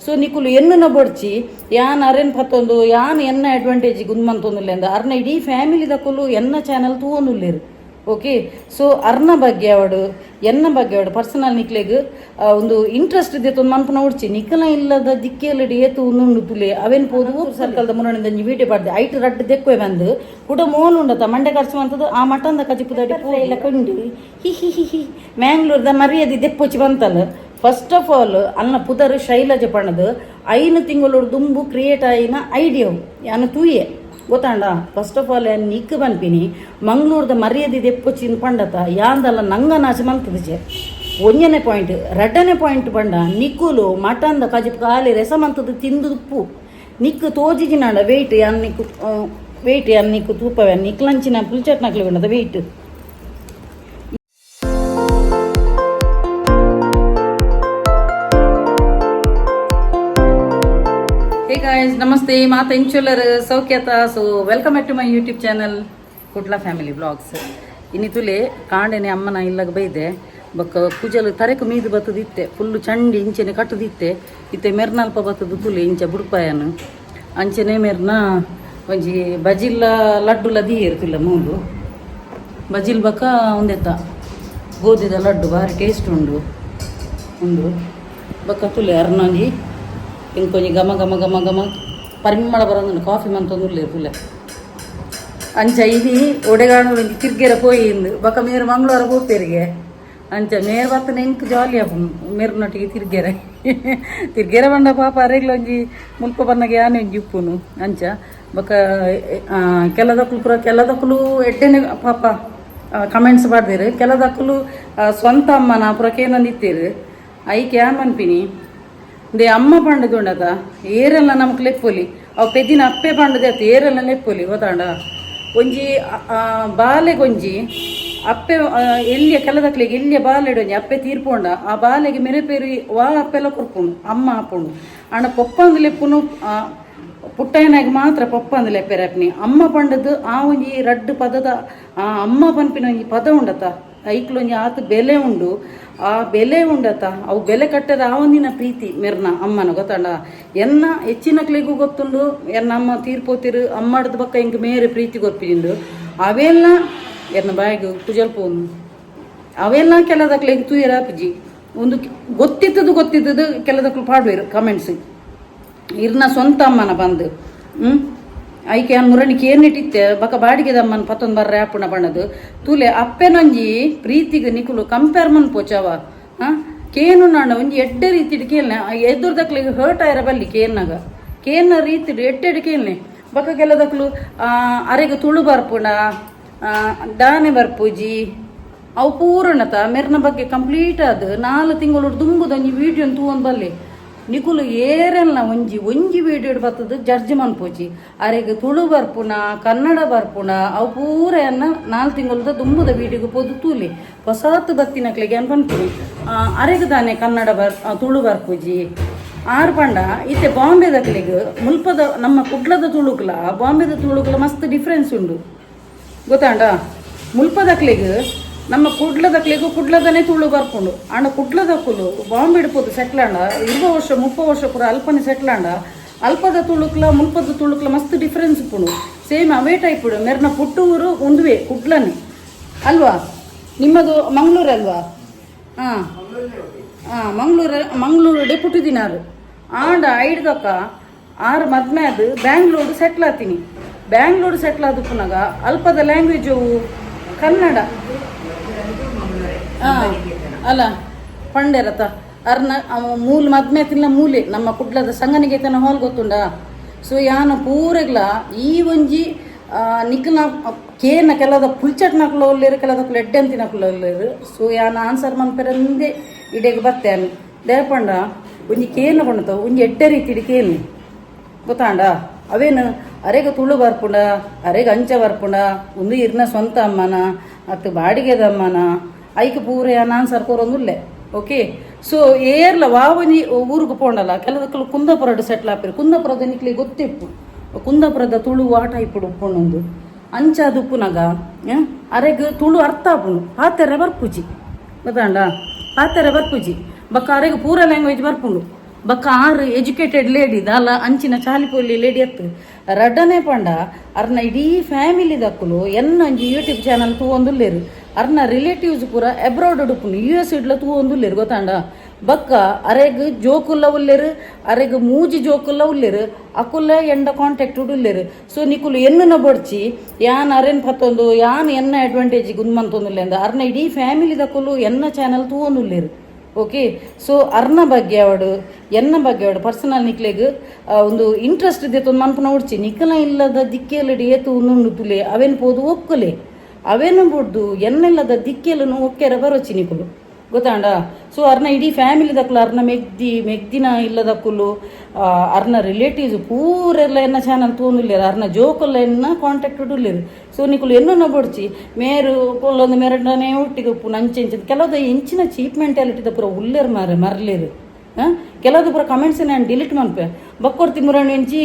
So ನಿಕುಲು ಎನ್ನ ಬಡ್ಚಿ ಯಾನ್ ಅರೆನ್ ಪತ್ತೊಂದು ಯಾನ್ ಎನ್ನ ಅಡ್ವಾಂಟೇಜ್ ಗುಂದ್ಮಂತೊಂದುಲ್ಲೆ ಅಂದ ಅರ್ನ ಇಡೀ ಫ್ಯಾಮಿಲಿ ದಕ್ಕಲು ಎನ್ನ ಚಾನಲ್ ತೂವೊಂದುಲ್ಲೇರು. ಓಕೆ, ಸೊ ಅರ್ನ ಬಗ್ಗೆ ಅವಡು ಎನ್ನ ಬಗ್ಗೆ ಅವಡು ಪರ್ಸನಲ್ ನಿಕ್ಲೆಗ್ ಒಂದು ಇಂಟ್ರೆಸ್ಟ್ ಇದೆ ಒಂದು ಮನ್ಪನ ಉಡ್ಚಿ ನಿಕಲ ಇಲ್ಲದ ದಿಕ್ಕಿಯಲ್ಲಡಿ ಏತು ಉಂಡು ತುಲೆ ಅವೇನು ಪೋದು ಸರ್ಕಲ್ದ ಮುರಣಿಂದ ವಿಡಿಯೋ ಪಾಡ್ದೆ ಐಟ್ ರಡ್ಡು ದೆಕ್ವೆ ಬಂದು ಕೂಡ ಮೋನ್ ಉಂಡತ ಮಂಡೆ ಖರ್ಚುವಂಥದ್ದು ಆ ಮಟಂದ ಕಜಿಪುದಡಿ ಇಲ್ಲ ಕಂಡು ಹಿ ಹಿ ಹಿ ಹಿ ಮ್ಯಾಂಗ್ಳೂರ್ದ ಮರ್ಯಾದೆ ದೆಪ್ಪೊಚ್ಚಿ ಬಂತಲ್ಲ. ಫಸ್ಟ್ ಆಫ್ ಆಲ್ ಅನ್ನ ಪುದರ್ ಶೈಲಜ ಪಣದು 5 ತಿಂಗಳು ದುಂಬು ಕ್ರಿಯೇಟ್ ಆಯಿನ ಐಡಿಯಾ ಯಾನು ತೂಯೆ ಗೊತ್ತಾಂಡ. ಫಸ್ಟ್ ಆಫ್ ಆಲ್ ನಿಕ್ ಬನ್ಪಿನಿ ಮಂಗ್ಳೂರ್ದ ಮರ್ಯಾದೆ ದೆಪ್ಪೊಚ್ಚಿನ ಪಂಡತ ಯಾಂದಲ್ಲ ನಂಗ ನಾಚ ಮಂತದಜೆ ಒಂಜನೇ ಪಾಯಿಂಟ್. 2ನೇ ಪಾಯಿಂಟ್ ಪಂಡ ನಿಕ್ಕುಲು ಮಟಂದ ಕಜಿಪ್ ಖಾಲಿ ರಸ ಮಂತದ ತಿಂದುಪ್ಪು ನಿಕ್ಕು ತೋಜಿಜಿನಾಡ ವೆಯ್ಟ್ ಯಾನ್ ನಿಕ್ಕು ತೂಪವೆ ನಿಕ್ಲಂಚಿನ ಪುಲ್ಚಟ್ನಾಕ್ಲಿ ಬಂಡದ ವೆಯ್ಟ್. ಹೇ ಗಾಯ್ಸ್, ನಮಸ್ತೆ, ಮಾತಾ ಇಂಚುಲರ್ ಸೌಖ್ಯತ. So welcome back to my YouTube channel Kudla family vlogs. ಇನ್ನಿತುಲೆ ಕಾಂಡೆನೆ ಅಮ್ಮನ ಇಲ್ಲಾಗ ಬೈದೆ ಬೊಕ್ಕ ಕುಜಲು ತರೆಕು ಮೀದು ಬತ್ತದಿತ್ತೆ ಫುಲ್ಲು ಚಂಡಿ ಇಂಚೆನೆ ಕಟ್ಟದಿತ್ತೆ ಇತ್ತೆ ಮೆರ್ನಲ್ಪ ಬತ್ತದು ತುಲೆ ಇಂಚ ಬುಡ್ಪಾಯನು ಅಂಚೆನೆ ಮೆರ್ನ ಒಂಜಿ ಬಜಿಲ್ಲ ಲಡ್ಡುಲ ದಿ ಇರ್ತಿಲ್ಲ ಮೂಲು ಬಜಿಲ್ ಬಕ್ಕ ಒಂದೆತ್ತ ಗೋಧಿದ ಲಡ್ಡು ಭಾರಿ ಟೇಸ್ಟ್ ಉಂಡು ಬಕ್ಕ ತುಲೆ ಅರ್ನೊಂಜಿ ಇಂಕೊಂಜಿ ಘಮ ಘಮ ಘಮ ಘಮ ಪರಿಮಳ ಬರೋದು ಕಾಫಿ ಮಂತೊಂದುಲ್ಲೆ ತುಲೆ ಅಂಚ ಇದಿ ಒಡೆಗಾಡು ತಿರ್ಗೆರ ಪೋಯಿಂದು ಬಕ್ಕ ಮೇರು ಮಂಗಳವಾರ ಹೋಗ್ತೇರಿಗೆ ಅಂಚ ಮೇರು ಬತ್ತನೆ ಇಂಕ್ ಜಾಲಿ ಆಪುನು ಮೇರ್ನೊಟ್ಟಿಗೆ ತಿರ್ಗೆರ ಬಂಡ ಪಾಪ ಅರೆಗ್ಲೊಂಜಿ ಮುಲ್ಪ ಬನ್ನಗೆ ಆನೆ ಒಂಜಿ ಉಪ್ಪುನು ಅಂಚ ಬಕ್ಕ ಕೆಲದಕ್ಕಲು ಎಡ್ಡೆನೆ ಪಾಪ ಕಮೆಂಟ್ಸ್ ಮಾಡ್ದೇರು ಕೆಲದಕ್ಕಲು ಸ್ವಂತ ಅಮ್ಮನ ಪುರಕೇನಂದಿತ್ತೇರು ಐಕೆ ಯಾನ್ ಮನ್ಪಿನಿ ದೇ ಅಮ್ಮ ಪಂಡದು ಉಂಡದ ಏರೆಲ್ಲ ನಮ್ಗೆ ಲೆಪ್ಪೊಲಿ ಅವು ಪೆದ್ದಿನ ಅಪ್ಪೆ ಪಂಡದೆ ಆಯ್ತು ಏರೆಲ್ಲ ಲೆಪ್ಪೊಲಿ ಗೊತ್ತಾಂಡ ಒಂಜಿ ಬಾಲೆಗೊಂಜಿ ಅಪ್ಪೆ ಎಲ್ಲಿಯ ಕೆಲದಕ್ಲಿಗೆ ಎಲ್ಲಿಯ ಬಾಲೆಡೊಂಜಿ ಅಪ್ಪೆ ತೀರ್ಪೊಂಡ ಆ ಬಾಲೆಗೆ ಮೆರೆಪೇರಿ ವಾ ಅಪ್ಪೆಲ್ಲ ಕೊರ್ಪುಂಡು ಅಮ್ಮ ಹಾಪುಂಡು ಅಣ್ಣ ಪೊಪ್ಪಂದು ಲೆಪ್ಪುನು ಪುಟ್ಟಯ್ಯನಾಗಿ ಮಾತ್ರ ಪೊಪ್ಪಂದು ಲೆಪ್ಪೆರಪ್ನಿ ಅಮ್ಮ ಪಂಡದು ಆ ಒಂಜಿ ರಡ್ಡು ಪದದ ಆ ಅಮ್ಮ ಪನ್ಪಿನ ಒಂಜಿ ಪದ ಉಂಡತ ಐಕ್ಲೊಂಜಿ ಆತು ಬೆಲೆ ಉಂಡು ಆ ಬೆಲೆ ಉಂಡತ ಅವು ಬೆಲೆ ಕಟ್ಟದ ಆ ಒಂದಿನ ಪ್ರೀತಿ ಮೆರ್ನ ಅಮ್ಮನ ಗೊತ್ತಾಂಡ ಎನ್ನ ಹೆಚ್ಚಿನಕ್ಲಿಗೂ ಗೊತ್ತುಂಡು ಎನ್ನ ಅಮ್ಮ ತೀರ್ಪೋತಿರು ಅಮ್ಮಡ್ದ ಬಕ್ಕ ಹಿಂಗೆ ಮೇರೆ ಪ್ರೀತಿ ಗೊತ್ತಿಂಡು ಅವೆಲ್ಲ ಎನ್ನ ಬಾಯಿಗೆ ಕುಜಲ್ಪೋನು ಅವೆಲ್ಲ ಕೆಲದಕ್ಲಿಗೆ ತೂಯರಾಪಜಿ ಒಂದು ಗೊತ್ತಿದ್ದದು ಕೆಲದಕ್ಲು ಪಾಡ್ಬೇರು ಕಮೆಂಟ್ಸ್ ಇರ್ನ ಸ್ವಂತ ಅಮ್ಮನ ಬಂದು ಐಕೆ ಅನ್ ಮುರಣಿಕೆ ಏನಿಟ್ಟಿತ್ತೆ ಬಕ ಬಾಡಿಗೆ ದಮ್ಮನ್ ಪತ್ತೊಂದು ಬರ್ರೆ ಆಪುಣ ಬಣ್ಣದು ತೂಲೆ ಅಪ್ಪೆನೊಂಜಿ ಪ್ರೀತಿಗೆ ನಿಕುಲು ಕಂಪೇರ್ ಮನ್ ಪೋಚವ ಕೇನು ನಾಣ ಒಂಜಿ ಎಡ್ಡೆ ರೀತಿಡ್ ಕೇಳ್ನೆ ಎದುರ್ದಕ್ಲಿಗೆ ಹರ್ಟ್ ಆಯ್ರ ಬಲ್ಲಿ ಕೇನ್ನ ರೀತಿಡ್ ಎಡ್ಡೆಡ್ ಕೇಳ್ನೆ ಬಕ ಕೆಲದಕ್ಲು ಅರೆಗೆ ತುಳು ಬರ್ಪುಣ ಡಾನೆ ಬರ್ಪುಜಿ ಅವು ಪೂರ್ಣತ ಮೆರ್ನ ಬಗ್ಗೆ ಕಂಪ್ಲೀಟ್ ಆದ 4 ತಿಂಗಳು ದುಂಬುದೊಂಜಿ ವೀಡಿಯೋ ತೂವೊಂದು ಬಲ್ಲಿ ನಿಕುಲು ಏರೆಲ್ಲ ಒಂಜಿ ವೀಡಿಯೋ ಬರ್ತದ ಜಡ್ಜ್ ಮನ್ಪೋಚಿ ಅರೆಗೆ ತುಳು ಬರ್ಪುಣ ಕನ್ನಡ ಬರ್ಪುಣ ಅವು ಪೂರ ಎನ್ನ 4 ತಿಂಗಳದ ದುಂಬುದ ವೀಡಿಯೋಗೆ ಪೋದು ತೂಲಿ ಹೊಸತು ಬತ್ತಿನಕ್ಲಿಗೆ ಅನ್ ಪನ್ಪುನಿ ಅರೆಗೆ ತಾನೆ ಕನ್ನಡ ತುಳು ಬರ್ಪುಜಿ ಆರು ಪಂಡ ಇತ್ತೆ ಬಾಂಬೆದಕ್ಲಿಗೆ ಮುಲ್ಪದ ನಮ್ಮ ಕುಡ್ಲದ ತುಳುಕ್ಲ ಬಾಂಬೆದ ತುಳುಕ್ಲ ಮಸ್ತ್ ಡಿಫ್ರೆನ್ಸ್ ಉಂಡು ಗೊತ್ತಾಂಡ. ಮುಲ್ಪದಕ್ಲಿಗೆ ನಮ್ಮ ಕುಡ್ಲದನೇ ತುಳು ಬರ್ಕೊಂಡು ಅಣ್ಣ ಕುಡ್ಲದಕ್ಕಲು ಬಾಂಬೆ ಇಡ್ಬೋದು ಸೆಟ್ಲಾಂಡ 20 ವರ್ಷ 30 ವರ್ಷ ಪೂರ ಅಲ್ಪನೆ ಸೆಟ್ಲಾಂಡ ಅಲ್ಪದ ತುಳುಕ್ಲ ಮುಲ್ಪದ ತುಳುಕ್ಲ ಮಸ್ತ್ ಡಿಫ್ರೆನ್ಸ್ ಪುಣು ಸೇಮ್ ಅವೇ ಟೈಪ್ ಉಡು ಮೆರ್ನ ಪುಟ್ಟೂರು ಒಂದುವೆ ಕುಡ್ಲನೆ ಅಲ್ವಾ ನಿಮ್ಮದು ಮಂಗಳೂರು ಅಲ್ವಾ? ಮಂಗಳೂರು ಡೆಪ್ಯೂಟಿ ದಿನಾರು ಆಂಡ ಐಡ್ದಕ್ಕ 6 ಮದ್ಮೆ ಅದು ಬ್ಯಾಂಗ್ಳೂರು ಸೆಟ್ಲ್ ಆತೀನಿ. ಬ್ಯಾಂಗ್ಳೂರು ಸೆಟ್ಲ್ ಆದ ಪುನಗ ಅಲ್ಪದ ಲ್ಯಾಂಗ್ವೇಜು ಕನ್ನಡ ಅಲ್ಲ ಪಂಡೆರತ ಅರ್ನ ಮೂಲ ಮದ್ಮೆ ತಿನ್ನ ಮೂಲೆ ನಮ್ಮ ಕುಡ್ಲದ ಸಂಗನಿಗೆ ತನ ಹಾಲ್ ಗೊತ್ತುಂಡ. ಸೊ ಯಾನು ಪೂರೆಗ್ಲ ಈ ಒಂಜಿ ನಿಕ್ಲ ಕೇನ ಕೆಲದ ಪುಲ್ಚಟ್ನಕ್ಲು ಒಲ್ಲೇರು ಕೆಲದಕ್ಲು ಎಡ್ಡೆಂತಿನಕ್ಲು ಒಲ್ಲೇರು. ಸೊ ಯಾನ ಆನ್ಸರ್ ಮನ್ಪೆರಂದೆ ಇಡೆಗೆ ಬರ್ತೇನೆ ದೇಪಂಡ ಒಂಜಿ ಕೇನ ಪಂಡತ ಒಂಜಿ ಎಡ್ಡೆ ರೀತಿಡಿ ಕೇನಿ ಗೊತ್ತಾಂಡ ಅವೇನು ಅರೆಗೆ ತುಳು ಬರ್ಪುಂಡ ಅರೆಗೆ ಅಂಚ ಬರ್ಪುಂಡ ಒಂದು ಇರ್ನ ಸ್ವಂತ ಅಮ್ಮನ ಅತ್ತು ಬಾಡಿಗೆದ ಅಮ್ಮನ ಐಕೆ ಪೂರ ಯಾನ ಆನ್ಸರ್ ಕೊರೊಂದುಲ್ಲೆ. ಓಕೆ, ಸೊ ಏರ್ಲ ವಾವನಿ ಊರಿಗೆ ಪೋಂಡಲ್ಲ ಕೆಲದಕ್ಕಲು ಕುಂದಾಪುರಡು ಸೆಟ್ಲ್ ಆಪಿರು ಕುಂದಾಪುರದ ನಿಕ್ಲಿ ಗೊತ್ತಿಪ್ಪು ಕುಂದಾಪುರದ ತುಳು ಆಟ ಇಪ್ಪುಡು ಉಪ್ಪುಣೊಂದು ಅಂಚಾದ ಉಪ್ಪುನಗ ಅರೆಗೆ ತುಳು ಅರ್ಥ ಆಪುನು ಪಾತೆರೆ ಬರ್ಪುಜಿ ಗೊತ್ತಾಂಡ ಪಾತೆರೆ ಬರ್ಪುಜಿ ಬಕ್ಕ ಅರೆಗೆ ಪೂರ ಲ್ಯಾಂಗ್ವೇಜ್ ಬರ್ಪುಂಡು ಬಕ್ಕ ಆರು ಎಜುಕೇಟೆಡ್ ಲೇಡಿ ದಾಲ ಅಂಚಿನ ಚಾಲಿಪೊಲಿ ಲೇಡಿ ಅತ್ತು ರಡ್ಡನೆ ಪಂಡ ಅರ್ನ ಇಡೀ ಫ್ಯಾಮಿಲಿ ದಕ್ಕಲು ಎನ್ನ ಒಂಜಿ ಯೂಟ್ಯೂಬ್ ಚಾನಲ್ ತೂವೊಂದುಲ್ಲೇರು ಅರ್ನ ರಿಲೇಟಿವ್ಸ್ ಪೂರ ಅಬ್ರಾಡ್ ಉಡುಪುನು US ಇಡ್ಲ ತೂವೊಂದುಲ್ಲೇರು ಗೊತ್ತಾಂಡ ಬಕ್ಕ ಅರೆಗ್ ಜೋಕುಲ್ಲ ಉಲ್ಲೇರು ಅರೆಗ್ ಮೂಜಿ ಜೋಕುಲ್ಲ ಉಲ್ಲೇರು ಅಕುಲ್ಲ ಎಂಡ ಕಾಂಟ್ಯಾಕ್ಟ್ ಉಡುಲ್ಲೇರು ಸೊ ನಿಕುಲು ಎನ್ನ ಬಡ್ಚಿ ಯಾನ್ ಅರೆನ್ ಪತ್ತೊಂದು ಯಾನ್ ಎನ್ನ ಅಡ್ವಾಂಟೇಜ್ ಗುನ್ಮಂತೊಂದುಲ್ಲೆ ಅಂದ ಅರ್ನ ಇಡೀ ಫ್ಯಾಮಿಲಿ ದಕ್ಕಲು ಎನ್ನ ಚಾನಲ್ ತೂವೊಂದುಲ್ಲೇರು ಓಕೆ ಸೊ ಅರ್ನ ಬಗ್ಗೆ ಅವಡು ಎನ್ನ ಬಗ್ಗೆ ಅವಡು ಪರ್ಸನಲ್ ನಿಕ್ಲೆಗ್ ಒಂದು ಇಂಟ್ರೆಸ್ಟ್ ಇದೆ ಒಂದು ಮನ್ಪುನ ಉಡ್ಚಿ ನಿಖಲ ಇಲ್ಲದ ದಿಕ್ಕೆಲ್ಲಡಿ ಏತು ಉಂಡು ತುಲೆ ಅವೇನು ಪೋದು ಒಕ್ಕಲೆ ಅವೇನು ಬುಡ್ದು ಎನ್ನೆಲ್ಲದ ದಿಕ್ಕೆಲ್ಲೂ ಒಕ್ಕೆರ ಬರೋಚಿ ನಿಕುಲು ಗೊತ್ತಾಂಡ ಸೊ ಅರ್ನ ಇಡೀ ಫ್ಯಾಮಿಲಿ ದಕ್ಕಲು ಅರ್ನ ಮೆಗ್ದಿನ ಇಲ್ಲದಕ್ಕಲು ಅರ್ನ ರಿಲೇಟಿವ್ಸ್ ಪೂರೆಲ್ಲ ಎನ್ನ ಚಾನಲ್ ತೋನುಲ್ಲೇರು ಅರ್ನ ಜೋಕಲ್ಲ ಎನ್ನ ಕಾಂಟ್ಯಾಕ್ಟ್ ಉಡುಲ್ಲೇರು ಸೊ ನಿಕುಲು ಎನ್ನ ಬಡ್ಚಿ ಮೇರು ಕೊಲ್ಲೊಂದು ಮೆರಡನೇ ಒಟ್ಟಿಗೆ ಉಪ್ಪು ನಂಚೆಂಚದು ಕೆಲವ್ದು ಇಂಚಿನ ಚೀಪ್ ಮೆಂಟಾಲಿಟಿದ ಪೂರ ಉಲ್ಲೇರು ಮರಲೇರು ಕೆಲವ್ದು ಪೂರ ಕಮೆಂಟ್ಸ್ ನಾನು ಡಿಲೀಟ್ ಮನ್ಪೆ ಬಕ್ಕೊರ್ತಿ ಮುರಣಿ ಎಂಚಿ